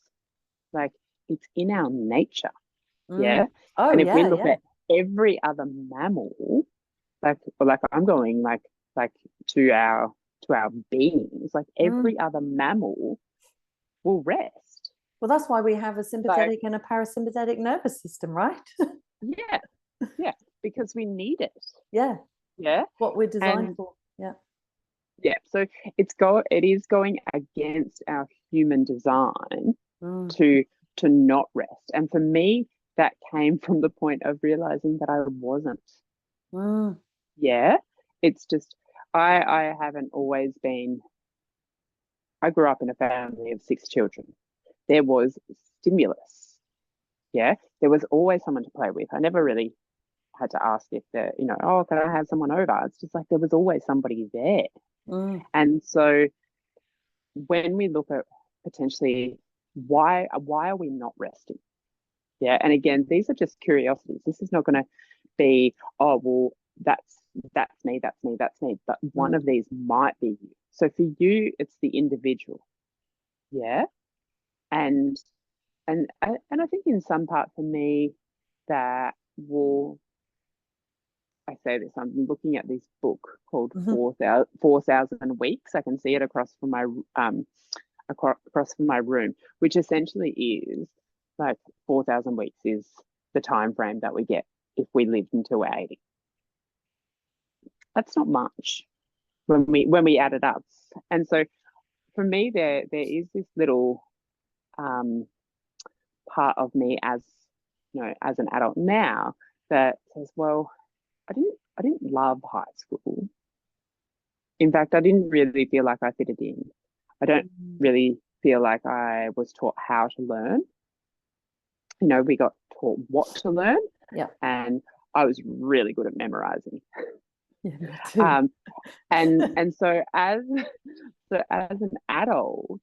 like it's in our nature. Yeah. Oh, and if we yeah, look yeah. at every other mammal, like I'm going like to our beings, like every other mammal will rest. Well, that's why we have a sympathetic and a parasympathetic nervous system, right? Yeah, because we need it. Yeah. Yeah. What we're designed for. Yeah. Yeah. So it is going against our human design to not rest. And for me, that came from the point of realizing that I wasn't. Yeah. It's just I haven't always been. I grew up in a family of 6 children. There was stimulus. Yeah. There was always someone to play with. I never really had to ask if oh, can I have someone over? It's just like there was always somebody there. And so when we look at potentially why are we not resting? Yeah. And again, these are just curiosities. This is not going to be, oh, well, that's me, that's me, that's me. But one of these might be you. So for you, it's the individual. Yeah. And I think in some part for me that will, I say this, I'm looking at this book called 4,000 Weeks. I can see it across from my room, which essentially is like 4,000 weeks is the time frame that we get if we lived until we're 80. That's not much when we add it up. And so for me, there is this little part of me as as an adult now that says, well, I didn't love high school. In fact, I didn't really feel like I fitted in. I don't really feel like I was taught how to learn. We got taught what to learn. Yeah. And I was really good at memorizing. Yeah, me too. And so as an adult,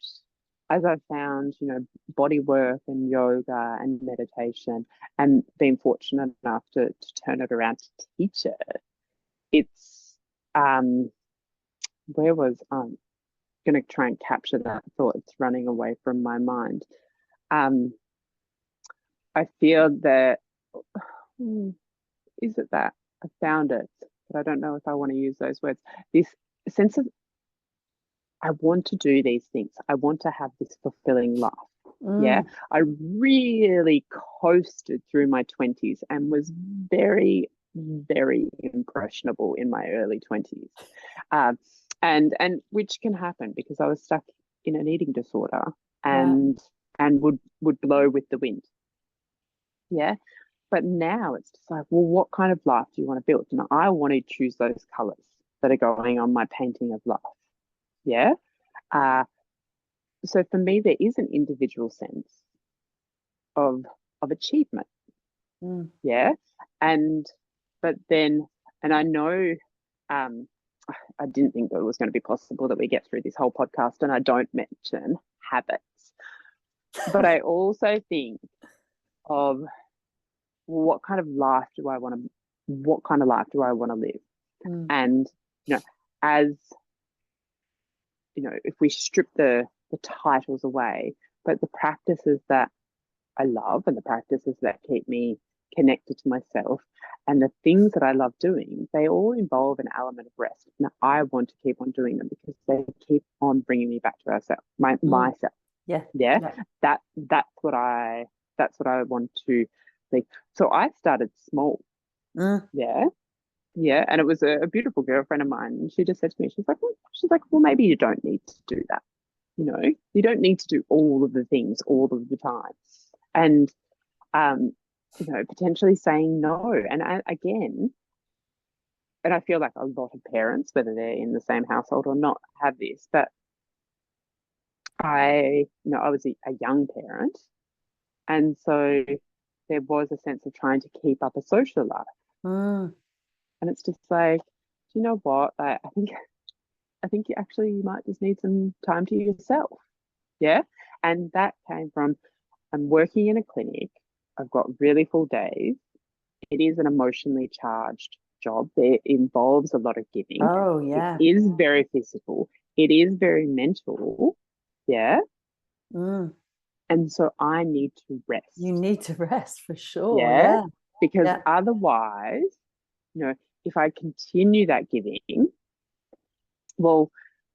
as I found, body work and yoga and meditation, and being fortunate enough to turn it around to teach it, it's where was going to try and capture that thought. It's running away from my mind. I feel that is it that I found it, but I don't know if I want to use those words. This sense of I want to do these things. I want to have this fulfilling life. Yeah. I really coasted through my 20s and was very, very impressionable in my early 20s. And which can happen because I was stuck in an eating disorder and would blow with the wind. Yeah. but now it's just like, well, what kind of life do you want to build? And I want to choose those colors that are going on my painting of life. Yeah. Uh, so for me, there is an individual sense of achievement. Yeah. And but then, and I know I didn't think that it was going to be possible that we get through this whole podcast and I don't mention habits. But I also think of what kind of life do I want to live? And as if we strip the titles away, but the practices that I love and the practices that keep me connected to myself and the things that I love doing, they all involve an element of rest. And I want to keep on doing them because they keep on bringing me back to myself. Yeah. That's what I want to think. So I started small. Yeah, and it was a beautiful girlfriend of mine. And she just said to me, she's like, well, maybe you don't need to do that. You don't need to do all of the things all of the time. And potentially saying no. And again, and I feel like a lot of parents, whether they're in the same household or not, have this. But I was a young parent, and so there was a sense of trying to keep up a social life. And it's just like, do you know what? I think you might just need some time to yourself. Yeah. And that came from, I'm working in a clinic. I've got really full days. It is an emotionally charged job. It involves a lot of giving. Oh, yeah. It is very physical. It is very mental. Yeah. And so I need to rest. You need to rest for sure. Yeah. Because otherwise, if I continue that giving, well,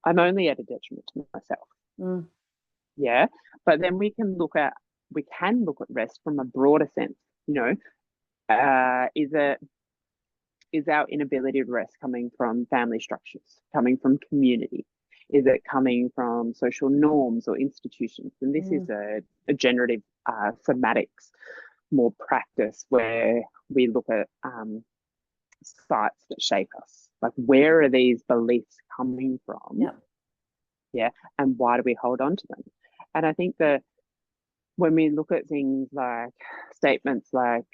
I'm only at a detriment to myself. Yeah. But then we can look at rest from a broader sense. Is our inability to rest coming from family structures, coming from community? Is it coming from social norms or institutions? And this is a generative somatics more practice where we look at sites that shape us. Like, where are these beliefs coming from? Yeah. And why do we hold on to them? And I think that when we look at things like statements like,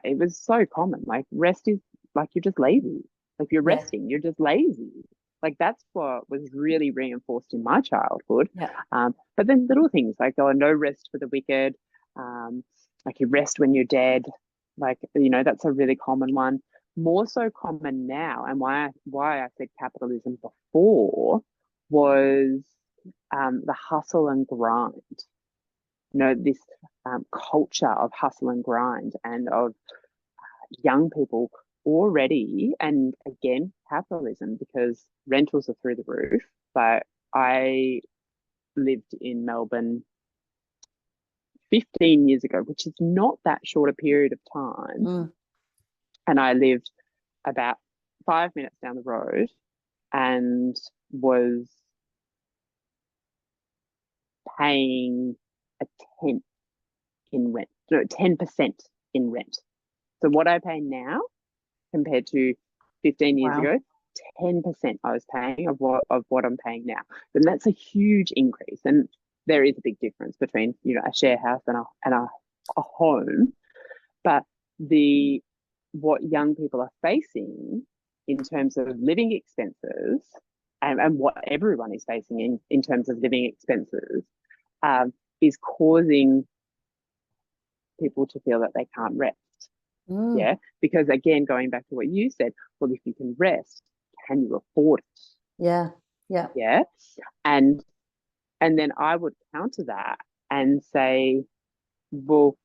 it was so common, like, rest is like, you're just lazy. Like, you're resting, you're just lazy. Like, that's what was really reinforced in my childhood. But then little things like, no rest for the wicked. Like, you rest when you're dead. Like, that's a really common one. More so common now, and why I said capitalism before was the hustle and grind. This culture of hustle and grind and of young people already, and again, capitalism, because rentals are through the roof. But I lived in Melbourne 15 years ago, which is not that short a period of time. And I lived about 5 minutes down the road and was paying a tenth in rent, 10% in rent. So what I pay now compared to 15 years ago, 10% I was paying of what I'm paying now. And that's a huge increase. And there is a big difference between, a share house and a home. But what young people are facing in terms of living expenses, and what everyone is facing in terms of living expenses, is causing people to feel that they can't rest. Yeah. Because again, going back to what you said, well, if you can rest, can you afford it? Yeah. Yeah. And then I would counter that and say, well,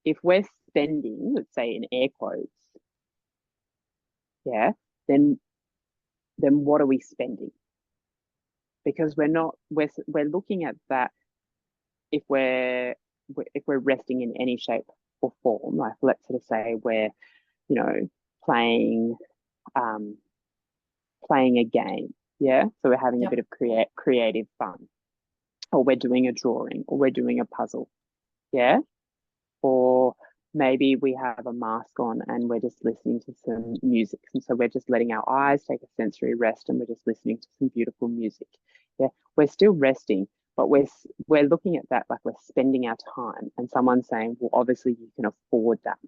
if we're spending, let's say in air quotes, yeah, then what are we spending? Because we're looking at that. If we're resting in any shape or form, like, let's sort of say we're, playing a game, yeah, so we're having a bit of creative fun, or we're doing a drawing, or we're doing a puzzle, yeah, or maybe we have a mask on and we're just listening to some music. And so we're just letting our eyes take a sensory rest and we're just listening to some beautiful music. Yeah, we're still resting, but we're looking at that like we're spending our time. And someone's saying, well, obviously you can afford that.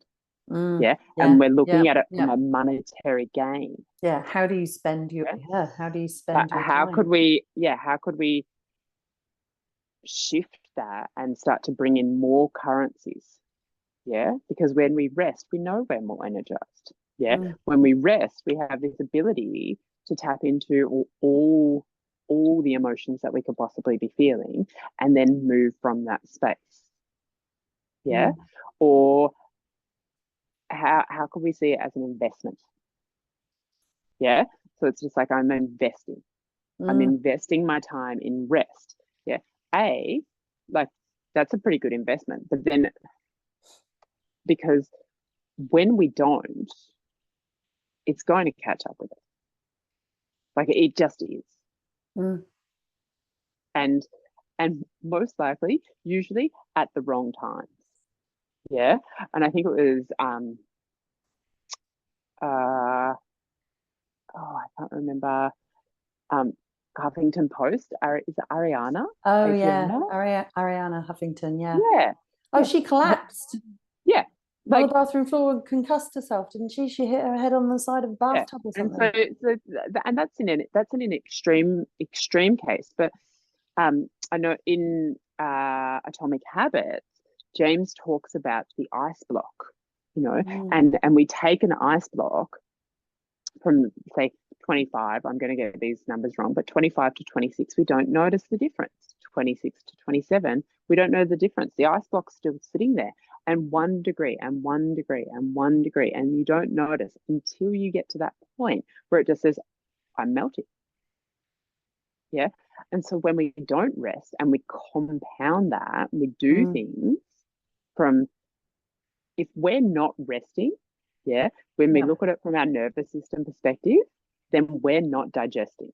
Yeah. And we're looking at it from a monetary gain. Yeah. How do you spend your how do you spend your how time? could we shift that and start to bring in more currencies? Yeah, because when we rest, we know we're more energized. Yeah, when we rest, we have this ability to tap into all the emotions that we could possibly be feeling, and then move from that space. Yeah, or how could we see it as an investment? Yeah, so it's just like I'm investing. I'm investing my time in rest. Yeah, like that's a pretty good investment, but then because when we don't, it's going to catch up with it. Like it just is. And most likely, usually at the wrong times. Yeah. And I think it was I can't remember Huffington Post. Is it Ariana? Oh Adriana? Ariana Huffington. Yeah. Oh, she collapsed. Yeah. Like, on the bathroom floor and concussed herself, didn't she? She hit her head on the side of a bathtub or something. And that's an extreme case. But I know in Atomic Habits, James talks about the ice block, and we take an ice block from, say, 25, I'm going to get these numbers wrong, but 25 to 26, we don't notice the difference. 26 to 27, we don't know the difference. The ice block's still sitting there, and 1 degree and 1 degree and 1 degree, and you don't notice until you get to that point where it just says, I'm melting. Yeah. And so when we don't rest and we compound that, we do things from, if we're not resting, when we look at it from our nervous system perspective, then we're not digesting.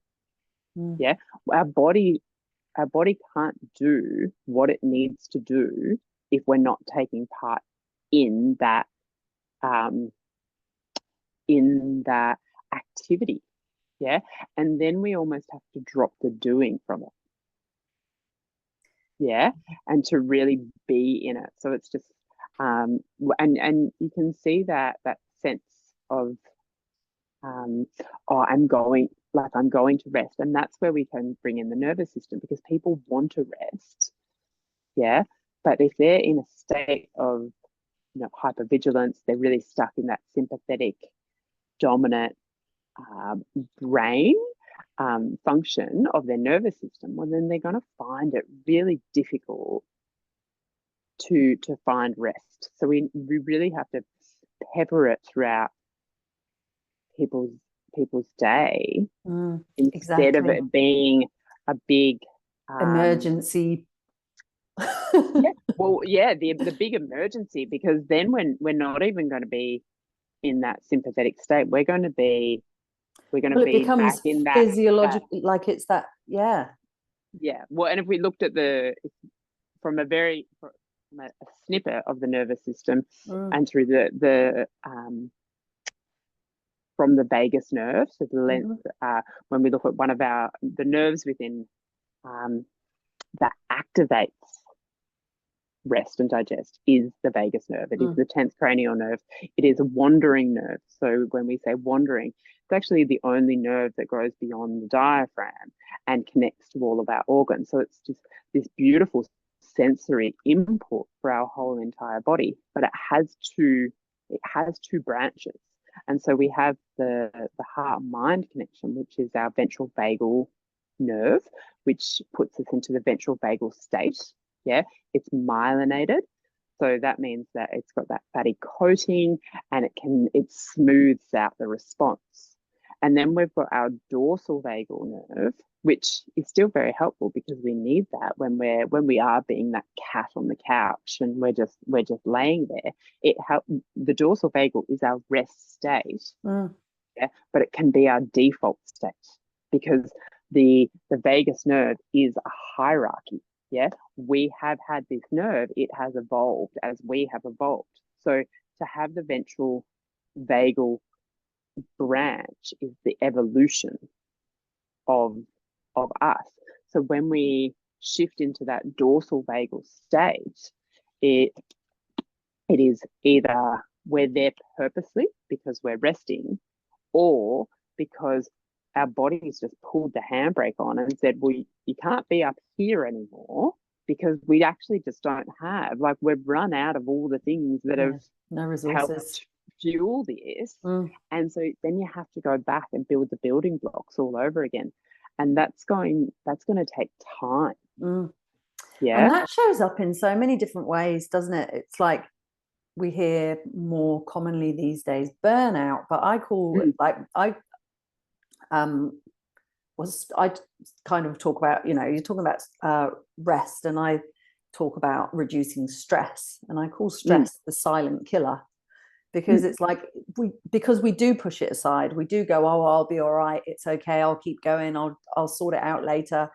Yeah. Our body can't do what it needs to do if we're not taking part in that activity. Yeah. And then we almost have to drop the doing from it. Yeah. And to really be in it. So it's just and you can see that sense of I'm going to rest. And that's where we can bring in the nervous system, because people want to rest. Yeah. But if they're in a state of hypervigilance, they're really stuck in that sympathetic, dominant brain function of their nervous system, well, then they're going to find it really difficult to find rest. So we really have to pepper it throughout people's day, instead of it being a big emergency. The big emergency, because then when we're not even going to be in that sympathetic state, we're going to be it becomes back in that physiologically, like it's that. Well, and if we looked at from a snippet of the nervous system, and through the from the vagus nerve, so the length, when we look at one of the nerves within that activates rest and digest, is the vagus nerve. It is the 10th cranial nerve. It is a wandering nerve. So when we say wandering, it's actually the only nerve that goes beyond the diaphragm and connects to all of our organs. So it's just this beautiful sensory input for our whole entire body, but it has two branches. And so we have the heart-mind connection, which is our ventral vagal nerve, which puts us into the ventral vagal state. Yeah, it's myelinated. So that means that it's got that fatty coating, and it smooths out the response. And then we've got our dorsal vagal nerve, which is still very helpful, because we need that when we are being that cat on the couch and we're just laying there. The dorsal vagal is our rest state, but it can be our default state, because the vagus nerve is a hierarchy. Yeah, we have had this nerve, it has evolved as we have evolved. So to have the ventral vagal branch is the evolution of us. So when we shift into that dorsal vagal state, it is either we're there purposely because we're resting, or because our body's just pulled the handbrake on and said, well, you can't be up here anymore, because we actually just don't have, like, we've run out of all the things that have no resources helped fuel this. Mm. And so then you have to go back and build the building blocks all over again. And that's going to take time. Mm. Yeah. And that shows up in so many different ways, doesn't it? It's like we hear more commonly these days burnout, but I call it, like, I kind of talk about, you're talking about rest, and I talk about reducing stress, and I call stress the silent killer, because it's like because we do push it aside. We do go, oh, I'll be all right, it's okay, I'll keep going, I'll sort it out later.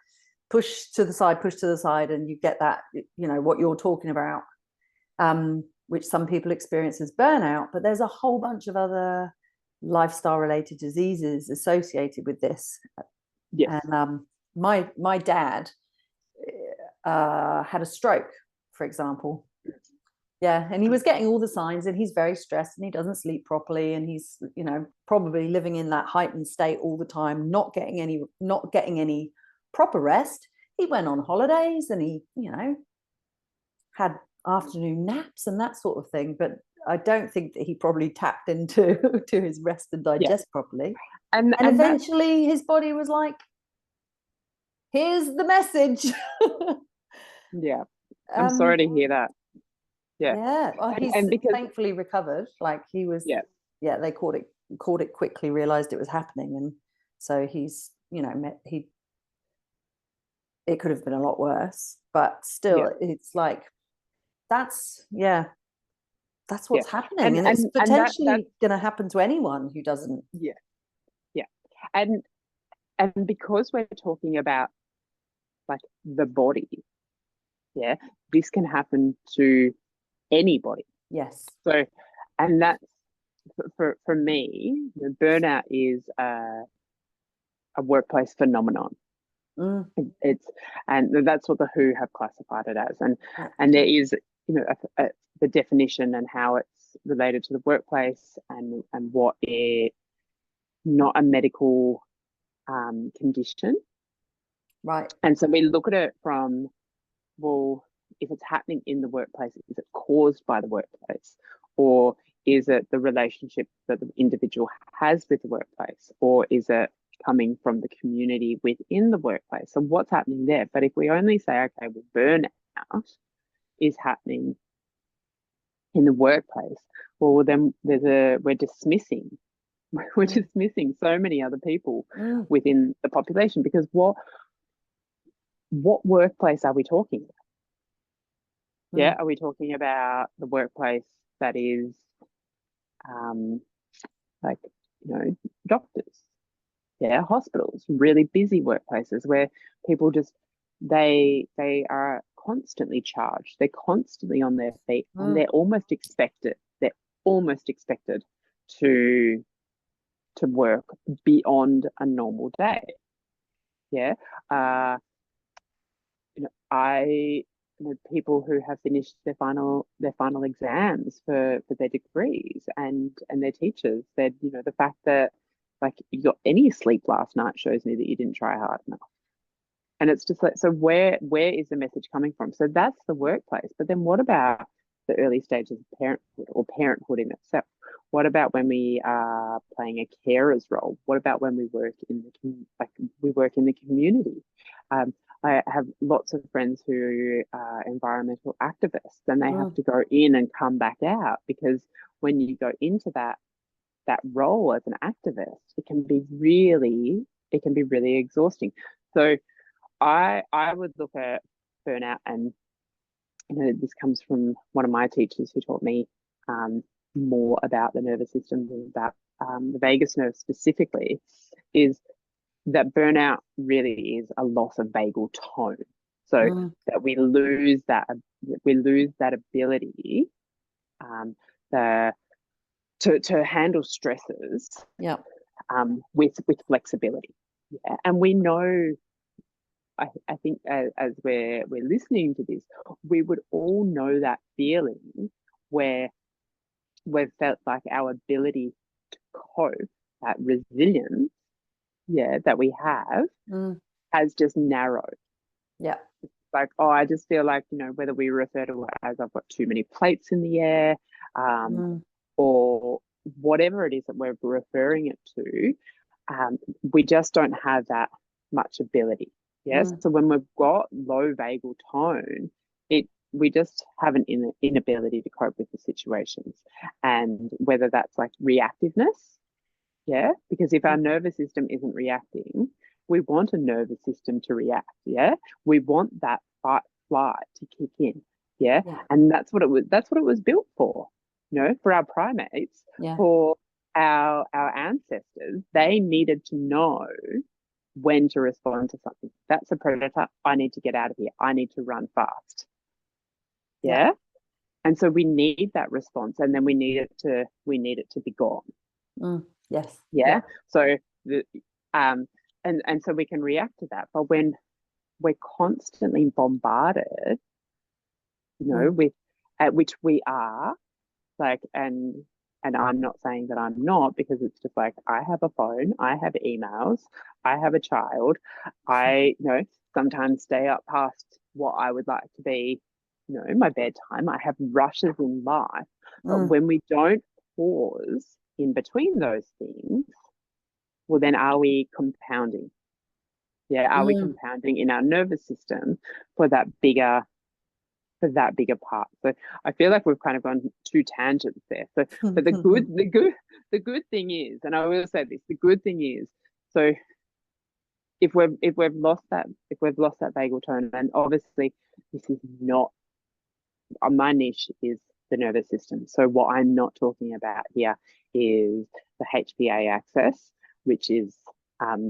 Push to the side, and you get that, what you're talking about, which some people experience as burnout. But there's a whole bunch of other lifestyle related diseases associated with this. Yes. And my dad had a stroke, for example. Yeah, and he was getting all the signs, and he's very stressed, and he doesn't sleep properly, and he's probably living in that heightened state all the time, not getting any proper rest. He went on holidays, and he had afternoon naps and that sort of thing, but I don't think that he probably tapped into to his rest and digest properly. And eventually his body was like, here's the message. Yeah. I'm sorry to hear that. Yeah. Well, he's because thankfully recovered. Like, he was, they caught it quickly, realized it was happening. And so he's, it could have been a lot worse, but still it's like, that's what's happening. And it's potentially going to happen to anyone who doesn't. Yeah. And because we're talking about, like, the body, this can happen to anybody. Yes. So, and that's for me, the burnout is a workplace phenomenon. And that's what the WHO have classified it as. And there is, the definition and how it's related to the workplace, and what it, not a medical condition. Right. And so we look at it from, well, if it's happening in the workplace, is it caused by the workplace? Or is it the relationship that the individual has with the workplace? Or is it coming from the community within the workplace? So what's happening there? But if we only say, okay, well, burnout is happening in the workplace, well, then we're dismissing so many other people within the population, because what workplace are we talking about? Yeah, are we talking about the workplace that is like, doctors, hospitals, really busy workplaces where people just, they are constantly charged, they're constantly on their feet, and they're almost expected to work beyond a normal day. People who have finished their final exams for their degrees, and their teachers said, the fact that, like, you got any sleep last night shows me that you didn't try hard enough. And it's just like, so where is the message coming from? So that's the workplace. But then what about the early stages of parenthood, or parenthood in itself? What about when we are playing a carer's role? What about when we work in the community? I have lots of friends who are environmental activists, and they have to go in and come back out, because when you go into that role as an activist, it can be really exhausting. So I would look at burnout, and this comes from one of my teachers who taught me more about the nervous system, and about the vagus nerve specifically, is that burnout really is a loss of vagal tone. so that we lose that ability the to handle stresses with flexibility. Yeah. And we know, I think as we're listening to this, we would all know that feeling where we've felt like our ability to cope, that resilience, that we have, has just narrowed. Yeah. Like, oh, I just feel like, whether we refer to it as I've got too many plates in the air, or whatever it is that we're referring it to, we just don't have that much ability. Yes. So when we've got low vagal tone, we just have an inability to cope with the situations, and whether that's like reactiveness. Yeah. Because if our nervous system isn't reacting, we want a nervous system to react. Yeah. We want that fight flight to kick in. Yeah. And that's what it was built for, for our primates, for our ancestors. They needed to know when to respond to something. That's a predator. I need to get out of here. I need to run fast. Yeah. And so we need that response, and then we need it to be gone. Yes. Yeah. So and so we can react to that. But when we're constantly bombarded, with which we are, like, and I'm not saying that I'm not, because it's just like, I have a phone, I have emails, I have a child, I sometimes stay up past what I would like to be, my bedtime. I have rushes in life. But when we don't pause in between those things, well, then are we compounding? Yeah, are we compounding in our nervous system for that bigger part? So I feel like we've kind of gone two tangents there. So, but the good thing is, and I will say this, the good thing is, so if we've lost that vagal tone, and obviously this is not, my niche is the nervous system. So what I'm not talking about here is the HPA axis, which is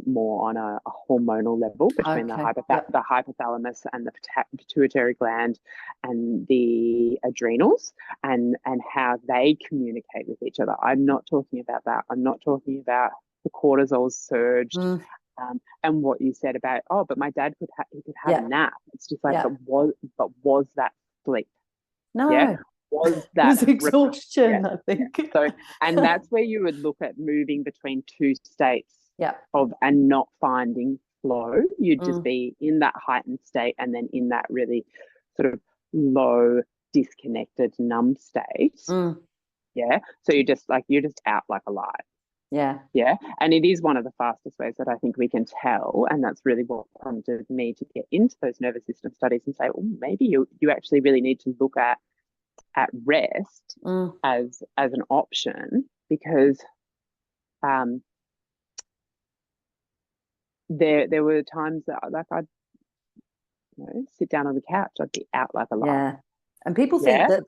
more on a hormonal level between the hypothalamus and the pituitary gland and the adrenals, and how they communicate with each other. I'm not talking about that. I'm not talking about the cortisol surge. And what you said about, but my dad could have a nap. It's just like, but was that sleep? No. Yeah. Was that it was exhaustion? I think. So, and that's where you would look at moving between two states and not finding flow. You'd just be in that heightened state, and then in that really sort of low, disconnected, numb state. Yeah. So you're just out like a light. Yeah. Yeah. And it is one of the fastest ways that I think we can tell. And that's really what prompted me to get into those nervous system studies and say, maybe you actually really need to look at rest as an option, because there were times that, like, I'd sit down on the couch, I'd be out like a light. Yeah. And people think that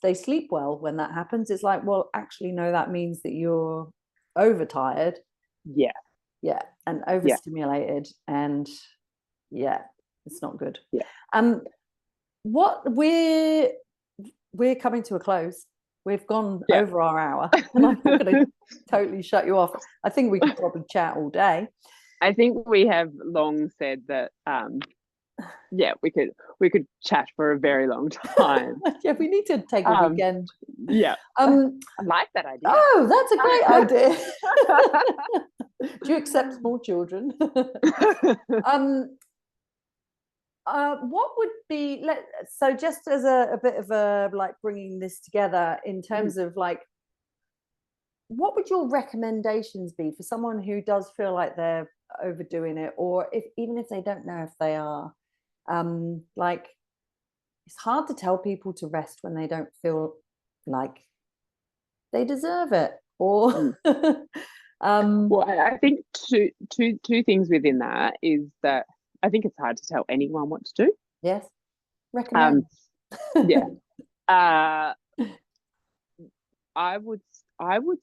they sleep well when that happens. It's like, well, actually, no, that means that you're overtired. Yeah. And overstimulated, and it's not good. What we're coming to a close. We've gone over our hour, and I'm not going to totally shut you off. I think we could probably chat all day. I think we have long said that we could chat for a very long time. We need to take a weekend. I like that idea. Oh, that's a great idea. Do you accept small children? What would be, so just as a bit of a, like, bringing this together in terms of, like, what would your recommendations be for someone who does feel like they're overdoing it, or even if they don't know if they are? Like, it's hard to tell people to rest when they don't feel like they deserve it, or well, I think two things within that is that I think it's hard to tell anyone what to do. Yes. Recommend. I would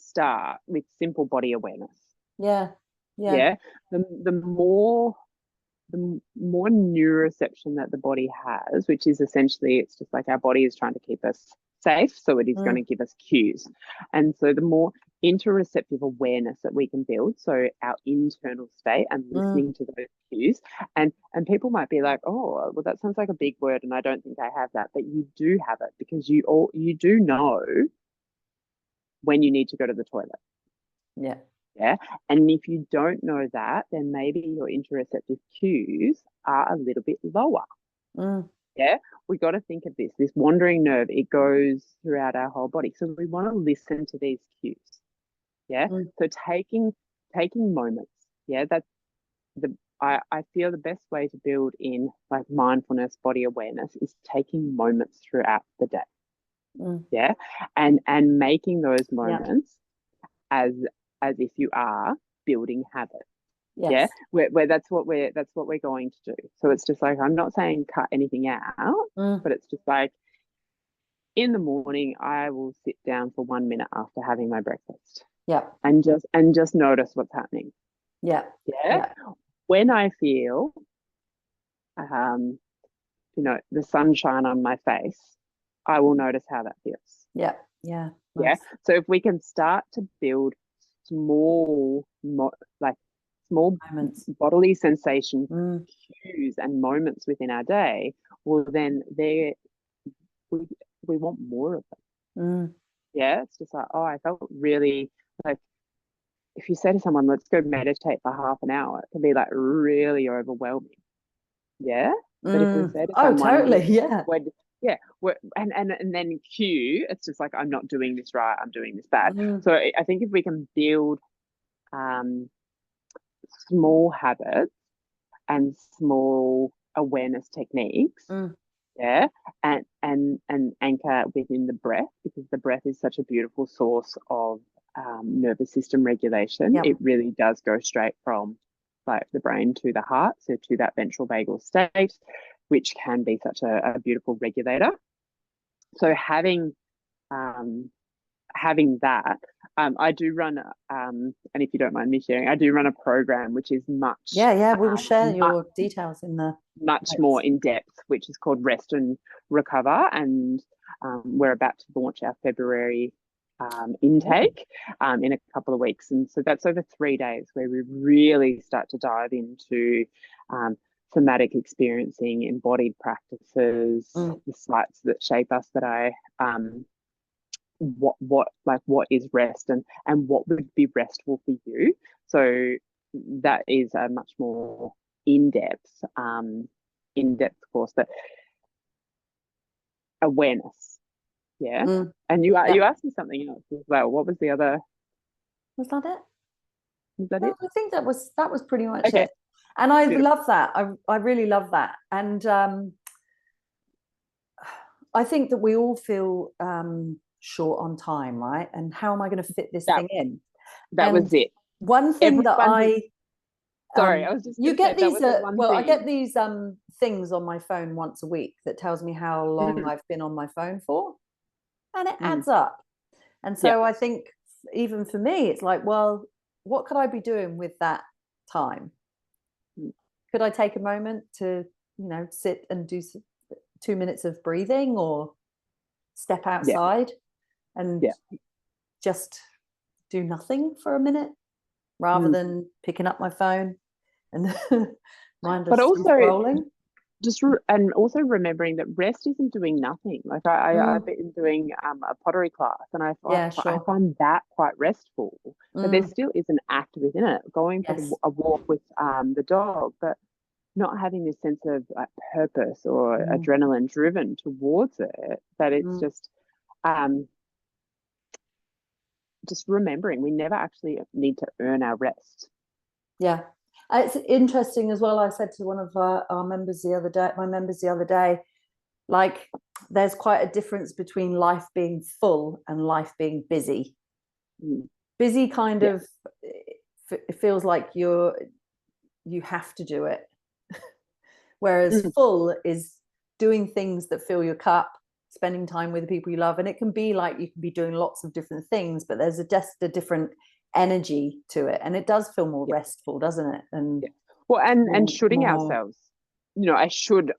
start with simple body awareness. Yeah. The more the more neuroception that the body has, which is essentially, it's just like our body is trying to keep us safe, so it is going to give us cues. And so the more interoceptive awareness that we can build, so our internal state and listening to those cues, and people might be like, oh, well, that sounds like a big word and I don't think I have that, but you do have it, because you do know when you need to go to the toilet. Yeah. And if you don't know that, then maybe your interoceptive cues are a little bit lower. Yeah. We got to think of this wandering nerve, it goes throughout our whole body. So we want to listen to these cues. Yeah. So taking moments. Yeah. That's I feel the best way to build in like mindfulness, body awareness, is taking moments throughout the day. Yeah. And making those moments as if you are building habits. Yeah, where that's what we're going to do. So it's just like, I'm not saying cut anything out, but it's just like, in the morning I will sit down for 1 minute after having my breakfast. And just notice what's happening. When I feel the sunshine on my face, I will notice how that feels. Nice. So if we can start to build small moments, bodily sensation cues and moments within our day, well, then we want more of them. It's just like, oh, I felt really like, if you say to someone, let's go meditate for half an hour, it can be like really overwhelming. But if we say to someone, totally, and then cue, it's just like, I'm not doing this right, I'm doing this bad. So I think if we can build small habits and small awareness techniques, and anchor within the breath, because the breath is such a beautiful source of nervous system regulation. It really does go straight from like the brain to the heart, so to that ventral vagal state, which can be such a beautiful regulator. So having that, I do run, and if you don't mind me sharing, I do run a program which is much we will share your details in the much more in depth, which is called Rest and Recover, and we're about to launch our February intake in a couple of weeks, and so that's over 3 days where we really start to dive into somatic experiencing, embodied practices, the sites that shape us, that I what is rest, and what would be restful for you. So that is a much more in-depth course, but awareness. And you asked me something else as well. What was the other? Was that it? Was that it? I think that was pretty much it. And I love that. I really love that. And I think that we all feel short on time, right? And how am I going to fit this thing in? That was it. One thing that I was just you get these I get these things on my phone once a week that tells me how long I've been on my phone for, and it adds up. And so I think even for me, it's like, well, what could I be doing with that time? Could I take a moment to sit and do 2 minutes of breathing, or step outside and just do nothing for a minute, rather than picking up my phone and but also scrolling? And also remembering that rest isn't doing nothing. Like I've been doing a pottery class, and I find that quite restful. But there still is an act within it, going for a walk with the dog, but not having this sense of like purpose or adrenaline driven towards it. That it's just remembering we never actually need to earn our rest. It's interesting as well. I said to one of our members the other day, like, there's quite a difference between life being full and life being busy. Busy kind of it feels like you have to do it, whereas full is doing things that fill your cup, spending time with the people you love. And it can be like, you can be doing lots of different things, but there's just a different energy to it, and it does feel more restful, doesn't it? And Well, and shoulding more. ourselves, I should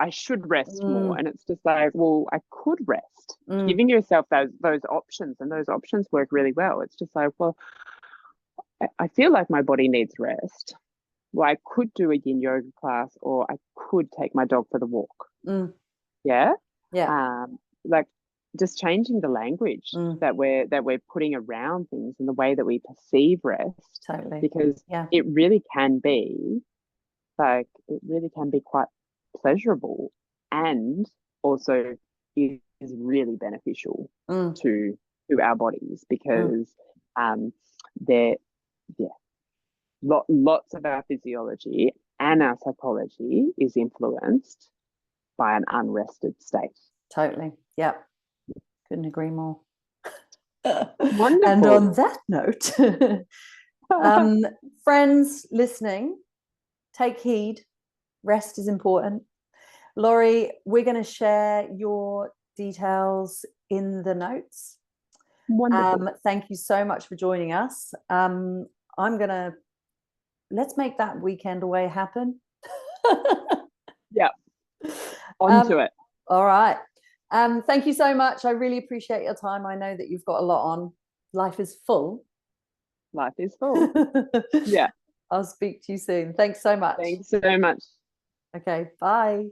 rest more. And it's just like, well, I could rest. Giving yourself those options, and those options work really well. It's just like, well, I feel like my body needs rest. Well, I could do a yin yoga class, or I could take my dog for the walk. Yeah. Yeah. Like just changing the language that we're putting around things and the way that we perceive rest. Totally. Because Yeah. it really can be quite pleasurable, and also is really beneficial to our bodies, because they're lots of our physiology and our psychology is influenced by an unrested state. Totally. Yeah. Couldn't agree more. Wonderful. And on that note, friends listening, take heed. Rest is important. Laurie, we're going to share your details in the notes. Wonderful. Thank you so much for joining us. Let's make that weekend away happen. Yeah. On to it. All right. Thank you so much. I really appreciate your time. I know that you've got a lot on. Life is full. Life is full. Yeah. I'll speak to you soon. Thanks so much. Thanks so much. Okay. Bye.